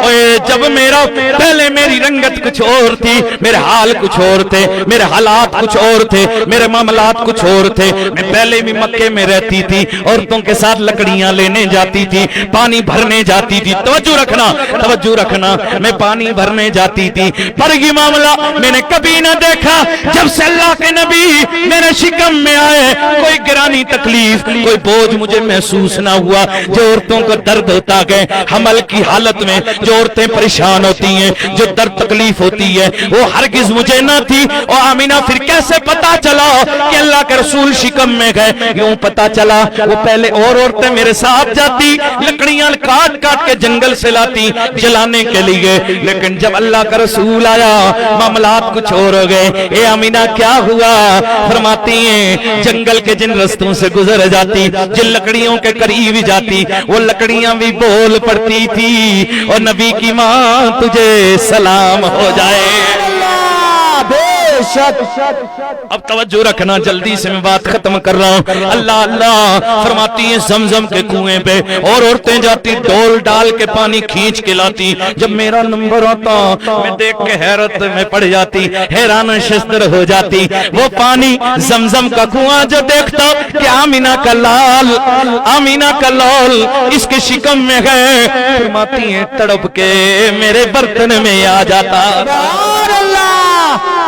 Speaker 3: اوے جب میرا پہلے میری رنگت کچھ اور تھی، میرے حال کچھ اور تھے، میرے حالات کچھ اور تھے، میرے معاملات کچھ اور تھے. میں پہلے بھی مکے میں رہتی تھی، عورتوں کے ساتھ لکڑیاں لینے جاتی تھی، پانی بھرنے جاتی تھی. توجہ رکھنا، توجہ رکھنا، میں پانی بھرنے جاتی تھی. پر یہ معاملہ میں نے کبھی نہ دیکھا جب سے اللہ کے نبی میرے شکم میں آئے. کوئی گرانی تکلیف، کوئی بوجھ مجھے محسوس نہ ہوا. جو عورتوں کو درد ہوتا گئے حمل کی حالت میں، جو عورتیں پریشان ہوتی ہیں، جو درد تکلیف ہوتی ہے، وہ ہرگز مجھے نہ تھی. اور آمینہ پھر کیسے پتا چلا کہ اللہ کے رسول شکم میں گئے؟ یوں پتا چلا وہ پہلے اور عورتیں میرے ساتھ جاتی، لکڑیاں کاٹ کاٹ کے جنگل سے لاتی جلانے کے لیے، لیکن جب اللہ کا رسول آیا معاملات کچھ اور ہو گئے. اے آمینہ کیا ہوا؟ فرماتی ہیں جنگل کے جن رستوں سے گزر جاتی، جن لکڑیوں کے قریب جاتی، وہ لکڑیاں بھی بول پڑتی تھی اور نبی کی ماں تجھے سلام ہو جائے. اب توجہ رکھنا، جلدی سے میں بات ختم کر رہا ہوں. اللہ اللہ فرماتی ہیں زمزم کے کنویں پہ اور عورتیں جاتی ڈول ڈال کے پانی کھینچ کے لاتی. جب میرا نمبر آتا میں دیکھ کے حیرت میں پڑ جاتی، حیران شستر ہو جاتی. وہ پانی زمزم کا کنواں جو دیکھتا کہ آمینہ کا لال، آمینہ کا لال اس کے شکم میں گئے، فرماتی ہیں تڑپ کے میرے برتن میں آ جاتا.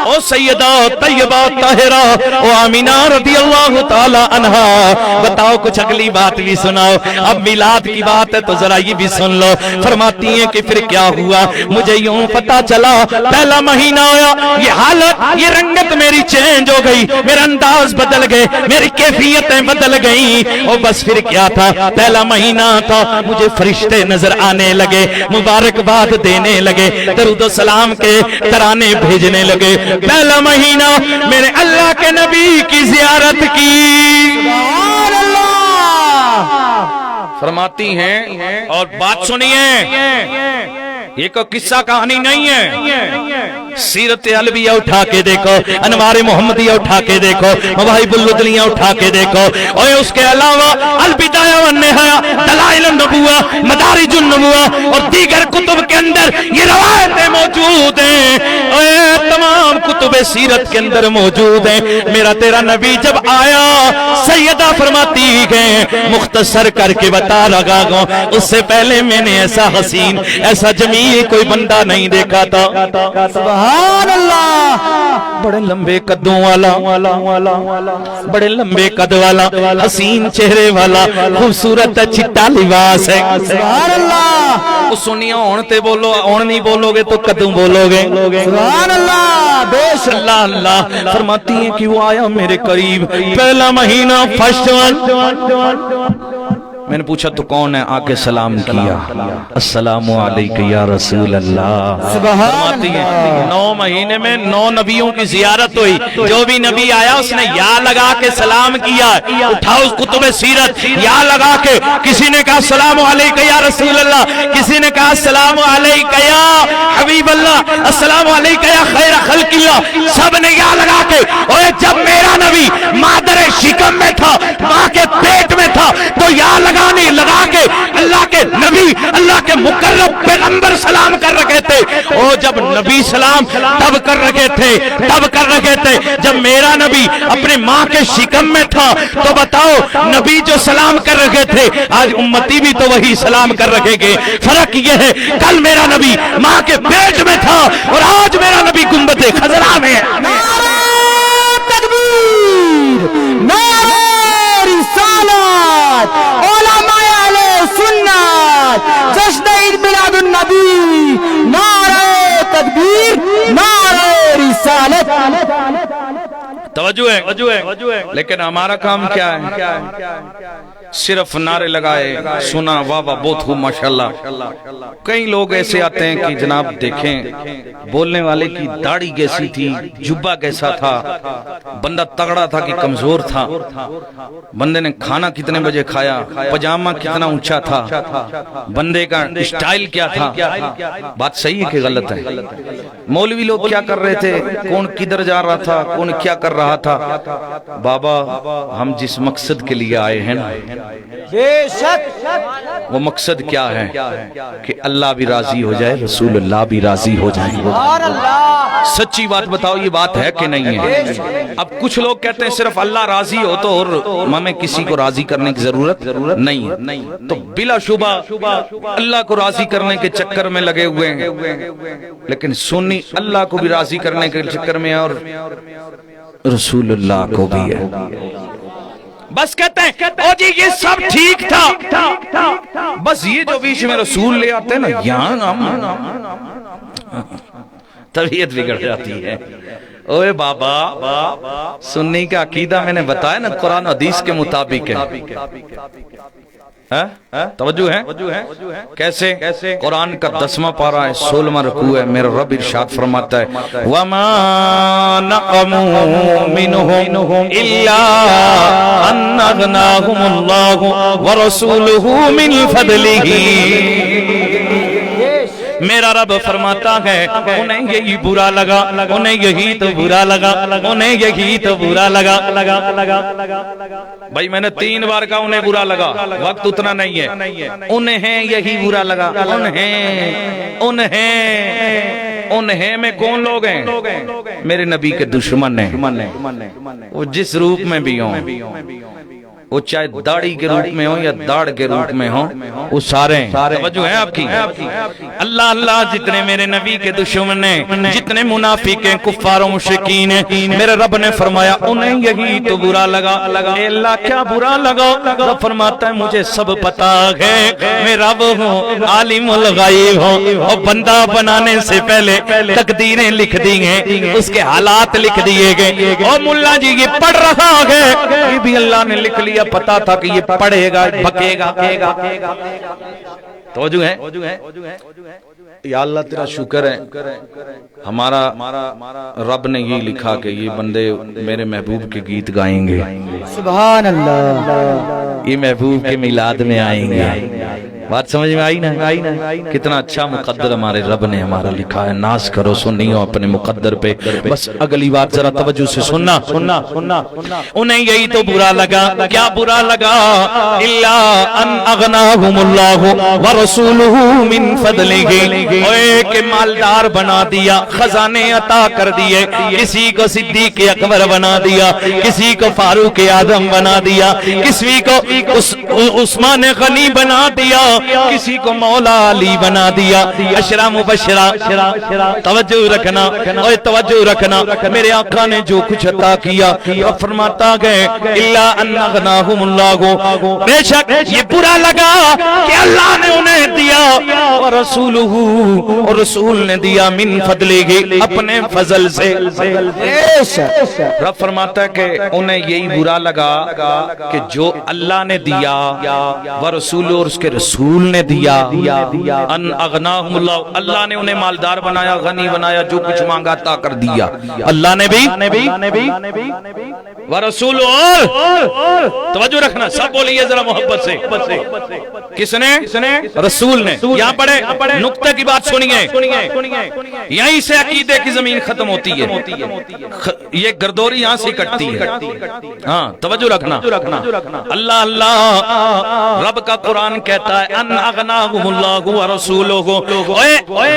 Speaker 3: او سیدہ طیبہ طاہرہ او آمینہ رضی اللہ تعالی عنہا، بتاؤ کچھ اگلی بات بھی سناؤ. اب میلاد کی بات ہے تو ذرا یہ بھی سن لو. فرماتی ہیں کہ پھر کیا ہوا؟ مجھے یوں پتا چلا پہلا مہینہ آیا، یہ حالت، یہ رنگت میری چینج ہو گئی، میرا انداز بدل گئے، میری کیفیتیں بدل گئیں. اور بس پھر کیا تھا؟ پہلا مہینہ تھا، مجھے فرشتے نظر آنے لگے، مبارکباد دینے لگے، درود و سلام کے ترانے بھیجنے لگے. پہلا مہینہ میں نے اللہ کے نبی کی زیارت کی. سبحان اللہ. فرماتی ہیں اور بات سنیے، یہ کوئی قصہ کہانی نہیں ہے. سیرت علویہ اٹھا کے دیکھو، انوار محمدیہ اٹھا کے دیکھو، مواہب اللدنیہ اٹھا کے دیکھو، اور اس کے علاوہ البدایہ والنہایہ، دلائل النبوہ، مدارج النبوہ اور دیگر کتب کے اندر یہ روایتیں موجود ہیں، اور تمام کتب سیرت کے اندر موجود ہیں. میرا تیرا نبی جب آیا، سیدہ فرماتی گئے مختصر کر کے بتا رہا ہوں، اس سے پہلے میں نے ایسا حسین، ایسا جمیل کوئی بندہ نہیں دیکھا تھا. سبحان اللہ. بڑے لمبے قدوں والا، بڑے لمبے قد والا، حسین چہرے والا، خوبصورت چٹا لباس ہے. سبحان اللہ. وہ سنیا ہون تے بولو، ہون نہیں بولو گے تو قدوں بولو گے. سبحان اللہ. بیش اللہ اللہ. فرماتی ہیں کہ وہ آیا میرے قریب، پہلا مہینہ فرسٹ ون. میں نے پوچھا تو کون ہے؟ آ کے سلام کیا، السلام علیکم یا رسول اللہ. فرماتی ہیں 9 مہینے میں 9 نبیوں کی زیارت ہوئی. جو بھی نبی آیا اس نے یا لگا کے سلام کیا. اٹھاؤ کتب سیرت، یا لگا کے کسی نے کہا السلام علیکم یا رسول اللہ، کسی نے کہا السلام علیکم یا حبیب اللہ، السلام علیکم یا خیر خلق اللہ. سب نے یا لگا کے. اور جب میرا نبی مادر شکم میں تھا، ماں کے پیٹ میں تھا، تو یا لگا کے اللہ کے نبی، اللہ کے مقرب پیغمبر سلام کر رکھے تھے. اور جب نبی سلام تب کر رکھے تھے جب میرا نبی اپنے ماں کے شکم میں تھا. تو بتاؤ نبی جو سلام کر رکھے تھے، آج امتی بھی تو وہی سلام کر رکھے گے. فرق یہ ہے کل میرا نبی ماں کے پیٹ میں تھا اور آج میرا نبی گنبد خضرا میں ہے. تکبیر، نعرہ رسالت، علماء اہل سنت، جشن عید میلاد النبی، نعرہ تکبیر، نعرہ رسالت. توجہ ہے، لیکن ہمارا کام کیا ہے؟ صرف نعرے لگائے، سنا واہ واہ بہت خوب ماشاءاللہ۔ کئی لوگ ایسے آتے ہیں کہ جناب دیکھیں بولنے والے کی داڑھی کیسی تھی، جبہ کیسا تھا، بندہ تگڑا تھا کہ کمزور تھا، بندے نے کھانا کتنے بجے کھایا، پجامہ کتنا اونچا تھا، بندے کا اسٹائل کیا تھا۔ بات صحیح ہے کہ غلط ہے؟ مولوی لوگ کیا کر رہے تھے، کون کدھر جا رہا تھا، کون کیا کر رہا تھا۔ بابا ہم جس مقصد کے لیے آئے ہیں نا، وہ مقصد کیا ہے کہ اللہ بھی راضی ہو جائے، رسول اللہ بھی راضی ہو جائے۔ سچی بات بتاؤ، یہ بات ہے کہ نہیں ہے؟ اب کچھ لوگ کہتے ہیں صرف اللہ راضی ہو تو اور ہمیں کسی کو راضی کرنے کی ضرورت نہیں ہے، تو بلا شبہ اللہ کو راضی کرنے کے چکر میں لگے ہوئے ہیں، لیکن سنی اللہ کو بھی راضی کرنے کے چکر میں اور رسول اللہ کو بھی ہے۔ بس کہتے ہیں او جی یہ سب ٹھیک تھا، بس یہ جو بیچ میں رسول لے آتے ہیں نا، یہاں طبیعت بگڑ جاتی ہے۔ اوے بابا سنی کا عقیدہ میں نے بتایا نا قرآن و حدیث کے مطابق ہے۔ توجہ ہے کیسے؟ قرآن کا 10واں پارہ ہے، 16واں رکوع ہے، میرا رب ارشاد فرماتا ہے وَمَا نَقَمُوا مِنْهُمْ إِلَّا أَنْ أَغْنَاهُمُ اللَّهُ وَرَسُولُهُ مِنْ فَضْلِهِ۔ میرا رب فرماتا ہے انہیں یہی برا لگا، انہیں یہی تو برا لگا، انہیں یہی تو برا لگا۔ بھائی میں نے 3 بار کہا انہیں برا لگا، وقت اتنا نہیں ہے۔ انہیں یہی برا لگا، انہیں میں کون لوگ ہیں؟ میرے نبی کے دشمن ہیں، وہ جس روپ میں بھی ہوں، وہ چاہے داڑھی کے روپ میں ہوں یا داڑھ کے روپ میں ہوں، وہ سارے ہیں۔ توجہ ہے آپ کی؟ اللہ اللہ جتنے میرے نبی کے دشمن ہیں، جتنے منافق ہیں، کفار و مشرکین ہیں، میرے رب نے فرمایا انہیں یہی تو برا لگا۔ اے اللہ کیا برا لگا؟ رب فرماتا ہے مجھے سب پتا ہے، میں رب ہوں، عالم الغیب ہوں، اور بندہ بنانے سے پہلے تقدیریں لکھ دی ہیں، اس کے حالات لکھ دیے گئے۔ اور ملا جی یہ پڑھ رہا ہے، یہ بھی اللہ نے لکھ لیا، پتا تھا کہ یہ پڑھے گا، بکے گا۔ توجہ ہے؟ یا اللہ تیرا شکر ہے، ہمارا رب نے یہ لکھا کہ یہ بندے میرے محبوب کے گیت گائیں گے،
Speaker 1: سبحان اللہ،
Speaker 3: یہ محبوب کے میلاد میں آئیں گے۔ بات سمجھ میں آئی نا؟ کتنا اچھا مقدر ہمارے رب نے ہمارا لکھا ہے۔ ناز کرو سنیو اپنے مقدر پہ۔ بس اگلی بات ذرا توجہ سے سننا۔ انہیں یہی تو برا لگا، کیا برا لگا؟ الا ان اغناہم اللہ ورسولہ من فضلہ، اوے کہ مالدار بنا دیا، خزانے عطا کر دیے، کسی کو صدیق اکبر بنا دیا، کسی کو فاروق اعظم بنا دیا، کسی کو عثمان غنی بنا دیا، کسی کو مولا علی بنا دیا، عشرہ مبشرہ۔ توجہ رکھنا، اوے توجہ رکھنا، میرے آقا نے جو کچھ عطا کیا، فرماتا گئے الا ان اغناہم اللہ، بے شک یہ برا لگا کہ اللہ نے انہیں دیا، اور رسول نے دیا من فضلہ، اپنے فضل سے۔ رب فرماتا ہے کہ انہیں یہی برا لگا کہ جو اللہ نے دیا، ورسول اور اس کے رسول نے دیا، ان اغناہم اللہ، اللہ نے انہیں مالدار بنایا، غنی بنایا، جو کچھ مانگا عطا کر دیا۔ اللہ نے بھی ورسول، اور توجہ رکھنا، سب بولیے ذرا محبت سے، کس نے؟ رسول نے۔ یہاں پڑھے نقطہ کی بات سنیے، یہیں سے عقیدے کی زمین ختم ہوتی ہے، یہ گردوری یہاں سے کٹتی ہے۔ ہاں توجہ رکھنا، اللہ اللہ رب کا قرآن کہتا ہے ان اغناہم اللہ ورسولہ،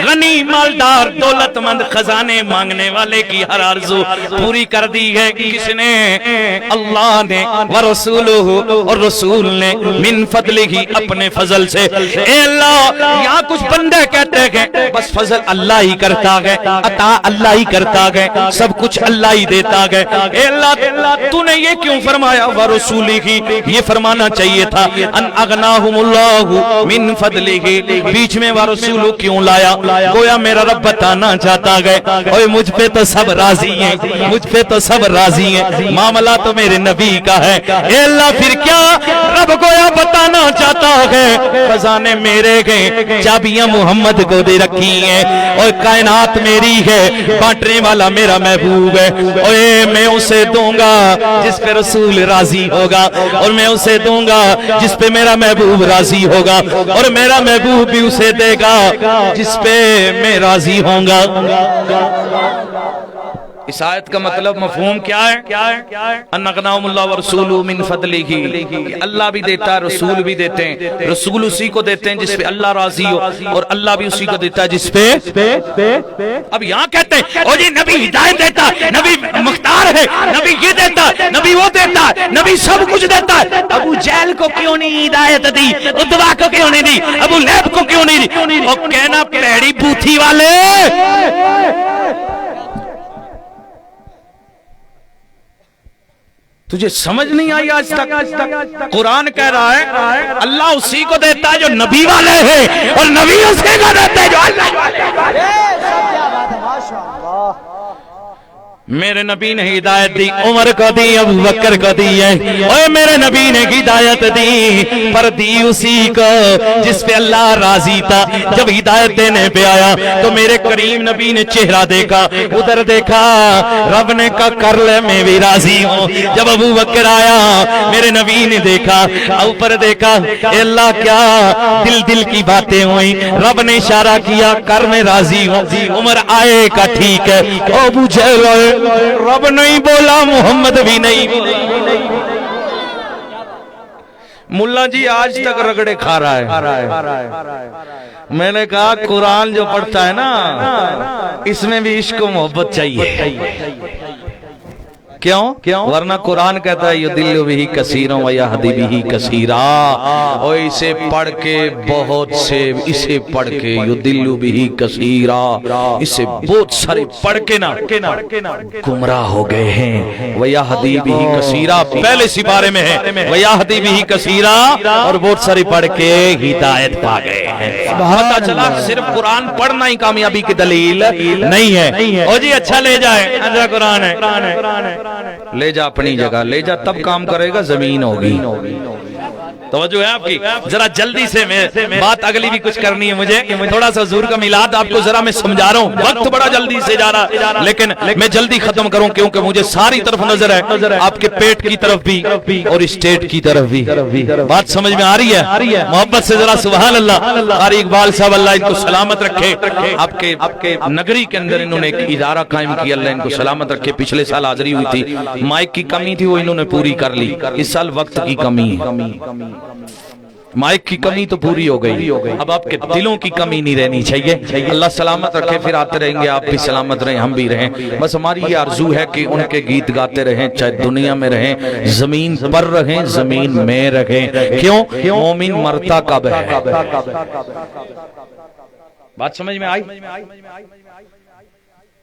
Speaker 3: غنی مالدار دولت مند خزانے مانگنے والے کی ہر آرزو پوری کر دی ہے کس نے؟ اللہ نے، ورسولہ اور رسول نے، من فضلہ اپنے فضل سے۔ اے اللہ یہاں کچھ بندے کہتے ہیں بس فضل اللہ ہی کرتا ہے، عطا اللہ ہی کرتا ہے، سب کچھ اللہ ہی دیتا ہے۔ اے اللہ تو نے یہ کیوں فرمایا ورسولہ؟ یہ فرمانا چاہیے تھا ان اغناہم اللہ من فضلہ، بیچ میں ورسولو کیوں لایا؟ گویا میرا رب بتانا چاہتا ہے اوے مجھ پہ تو سب راضی ہیں، مجھ پہ تو سب راضی ہیں، معاملہ تو میرے نبی کا ہے۔ اے اللہ پھر کیا؟ رب گویا بتانا چاہتا ہے خزانے میرے گئے، چابیاں محمد کو دے رکھی ہیں، اور کائنات میری ہے، بانٹنے والا میرا محبوب ہے۔ اوے میں اسے دوں گا جس پہ رسول راضی ہوگا، اور میں اسے دوں گا جس پہ میرا محبوب راضی ہوگا، اور میرا محبوب بھی اسے دے گا جس پہ میں راضی ہوں گا۔ اس آیت کا مطلب مفہوم کیا ہے؟ ان اغناہم اللہ ورسولہ من فضلہ، اللہ بھی دیتا ہے، رسول بھی دیتے ہیں، رسول اسی کو دیتے ہیں جس پہ اللہ راضی ہو، اور اللہ بھی اسی کو دیتا ہے جس پہ اب یہاں کہتے ہیں او جی نبی ہدایت دیتا ہے، نبی مختار ہے، نبی یہ دیتا ہے، نبی وہ دیتا ہے، نبی سب کچھ دیتا ہے۔ ابو جہل کو کیوں نہیں ہدایت دی؟ ادوا کو کیوں نہیں دی؟ ابو لہب کو کیوں نہیں دی؟ اور کہنا پیڑی بوتھی والے، تجھے سمجھ نہیں آئی آج تک؟ قرآن کہہ رہا ہے اللہ اسی کو دیتا ہے جو نبی والے ہیں، اور نبی اسی کو دیتا ہے جو اللہ والے ہیں۔ میرے نبی نے ہدایت دی، عمر کو دی، ابو بکر کو دی ہے، اوے میرے نبی نے ہدایت دی، پر دی اسی کو جس پہ اللہ راضی تھا۔ جب ہدایت دینے پہ آیا تو میرے کریم نبی نے چہرہ دیکھا، ادھر دیکھا، رب نے کہا کر لے میں بھی راضی ہوں۔ جب ابو بکر آیا میرے نبی نے دیکھا، اوپر دیکھا، اے اللہ کیا دل کی باتیں ہوئی، رب نے اشارہ کیا کر میں راضی ہوں۔ عمر آئے کا ٹھیک ہے، ابو جہل آئے، رب نہیں بولا، محمد بھی نہیں بولا۔ ملا جی آج تک رگڑے کھا رہا ہے۔ میں نے کہا قرآن جو پڑھتا ہے نا اس میں بھی عشق و محبت چاہیے، کیوں؟ ورنہ قرآن کہتا ہے یضل بہ کثیرا و یہدی بہ کثیرا، اور اسے پڑھ کے بہت سے، اسے پڑھ کے یضل بہ کثیرا، اسے بہت سارے پڑھ کے نا گمراہ ہو گئے ہیں۔ و یہدی بہ کثیرا پہلے سپارے میں ہے، و یہدی بہ کثیرا، اور بہت سارے پڑھ کے ہدایت پا گئے ہیں۔ پتہ چلا صرف قرآن پڑھنا ہی کامیابی کی دلیل نہیں ہے۔ او جی اچھا لے جائے، اچھا قرآن ہے، لے جا اپنی جگہ، لے جا، تب کام کرے گا، زمین ہوگی۔ توجہ ہے آپ کی؟ ذرا جلدی سے میں بات اگلی بھی کچھ کرنی ہے مجھے، تھوڑا سا حضور کا میلاد آپ کو ذرا میں سمجھا رہا ہوں، وقت بڑا جلدی سے جا رہا، لیکن میں جلدی ختم کروں کیونکہ مجھے ساری طرف نظر ہے، آپ کے پیٹ کی طرف بھی اور اسٹیٹ کی طرف بھی۔ بات سمجھ میں آ رہی ہے؟ محبت سے ذرا سبحان اللہ۔ قاری اقبال صاحب اللہ ان کو سلامت رکھے، آپ کے نگری کے اندر انہوں نے ایک ادارہ قائم کیا، اللہ ان کو سلامت رکھے۔ پچھلے سال حاضری ہوئی تھی، مائک کی کمی تھی، وہ انہوں نے پوری کر لی، اس سال وقت کی کمی ہے، مائک کی کمی تو پوری ہو گئی، اب آپ کے دلوں کی کمی نہیں رہنی چاہیے۔ اللہ سلامت رکھے، پھر آتے رہیں گے، آپ بھی سلامت رہیں، ہم بھی رہیں۔ بس ہماری یہ آرزو ہے کہ ان کے گیت گاتے رہیں، چاہے دنیا میں رہیں، زمین پر رہیں، زمین میں رہیں۔ کیوں؟ مومن مرتا کب ہے؟ بات سمجھ میں آئی؟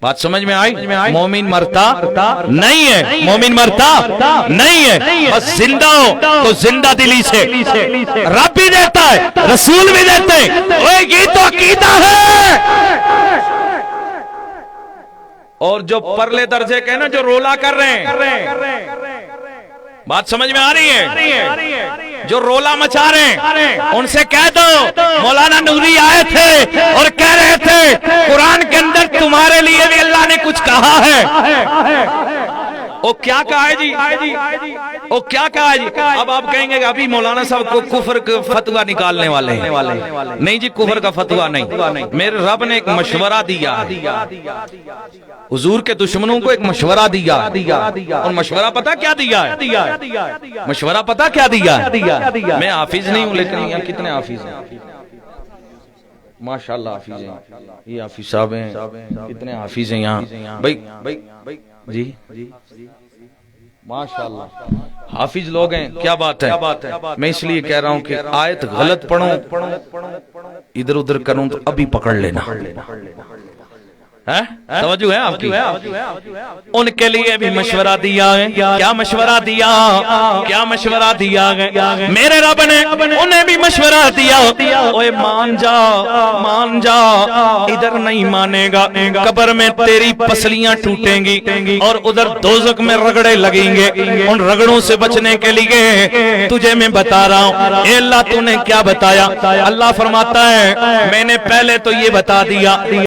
Speaker 3: بات سمجھ میں آئی؟ مومن مرتا نہیں ہے، مومن مرتا نہیں ہے، بس زندہ ہو تو زندہ دلی سے رب بھی دیتا ہے، رسول بھی دیتے ہیں، یہ تو عقیدہ ہے۔ اور جو پرلے درجے کے نا جو رولا کر رہے ہیں، بات سمجھ میں آ رہی ہے؟ جو رولا مچا رہے ہیں ان سے کہہ دو مولانا نوری آئے تھے اور کہہ رہے تھے قرآن کے اندر تمہارے لیے بھی اللہ نے کچھ کہا ہے۔ او کیا کہا ہے جی؟ او کیا کہا ہے جی؟ اب آپ کہیں گے کہ ابھی مولانا صاحب کو کفر کا فتوہ نکالنے والے ہیں۔ نہیں جی، کفر کا فتوہ نہیں، میرے رب نے ایک مشورہ دیا، حضور کے دشمنوں کو ایک مشورہ دیا، اور مشورہ پتہ کیا دیا ہے؟ مشورہ پتہ کیا دیا ہے؟ میں حافظ نہیں ہوں، لیکن یہاں کتنے حافظ ہیں؟ ماشاءاللہ حافظ ہیں، یہ حافظ صاحب ہیں، کتنے حافظ ہیں یہاں بھائی جی، ماشاءاللہ حافظ لوگ ہیں، کیا بات ہے۔ میں اس لیے کہہ رہا ہوں کہ آیت غلط پڑھوں، ادھر ادھر کروں تو ابھی پکڑ لینا، توجہ ہے آپ کی؟ ان کے لیے بھی مشورہ دیا ہے. کیا مشورہ دیا؟ کیا مشورہ دیا ہے؟ میرے رب نے انہیں بھی مشورہ دیا. اوے مان جا، مان جا، ادھر نہیں مانے گا قبر میں تیری پسلیاں ٹوٹیں گی اور ادھر دوزخ میں رگڑے لگیں گے. ان رگڑوں سے بچنے کے لیے تجھے میں بتا رہا ہوں. اے اللہ تو نے کیا بتایا؟ اللہ فرماتا ہے میں نے پہلے تو یہ بتا دیا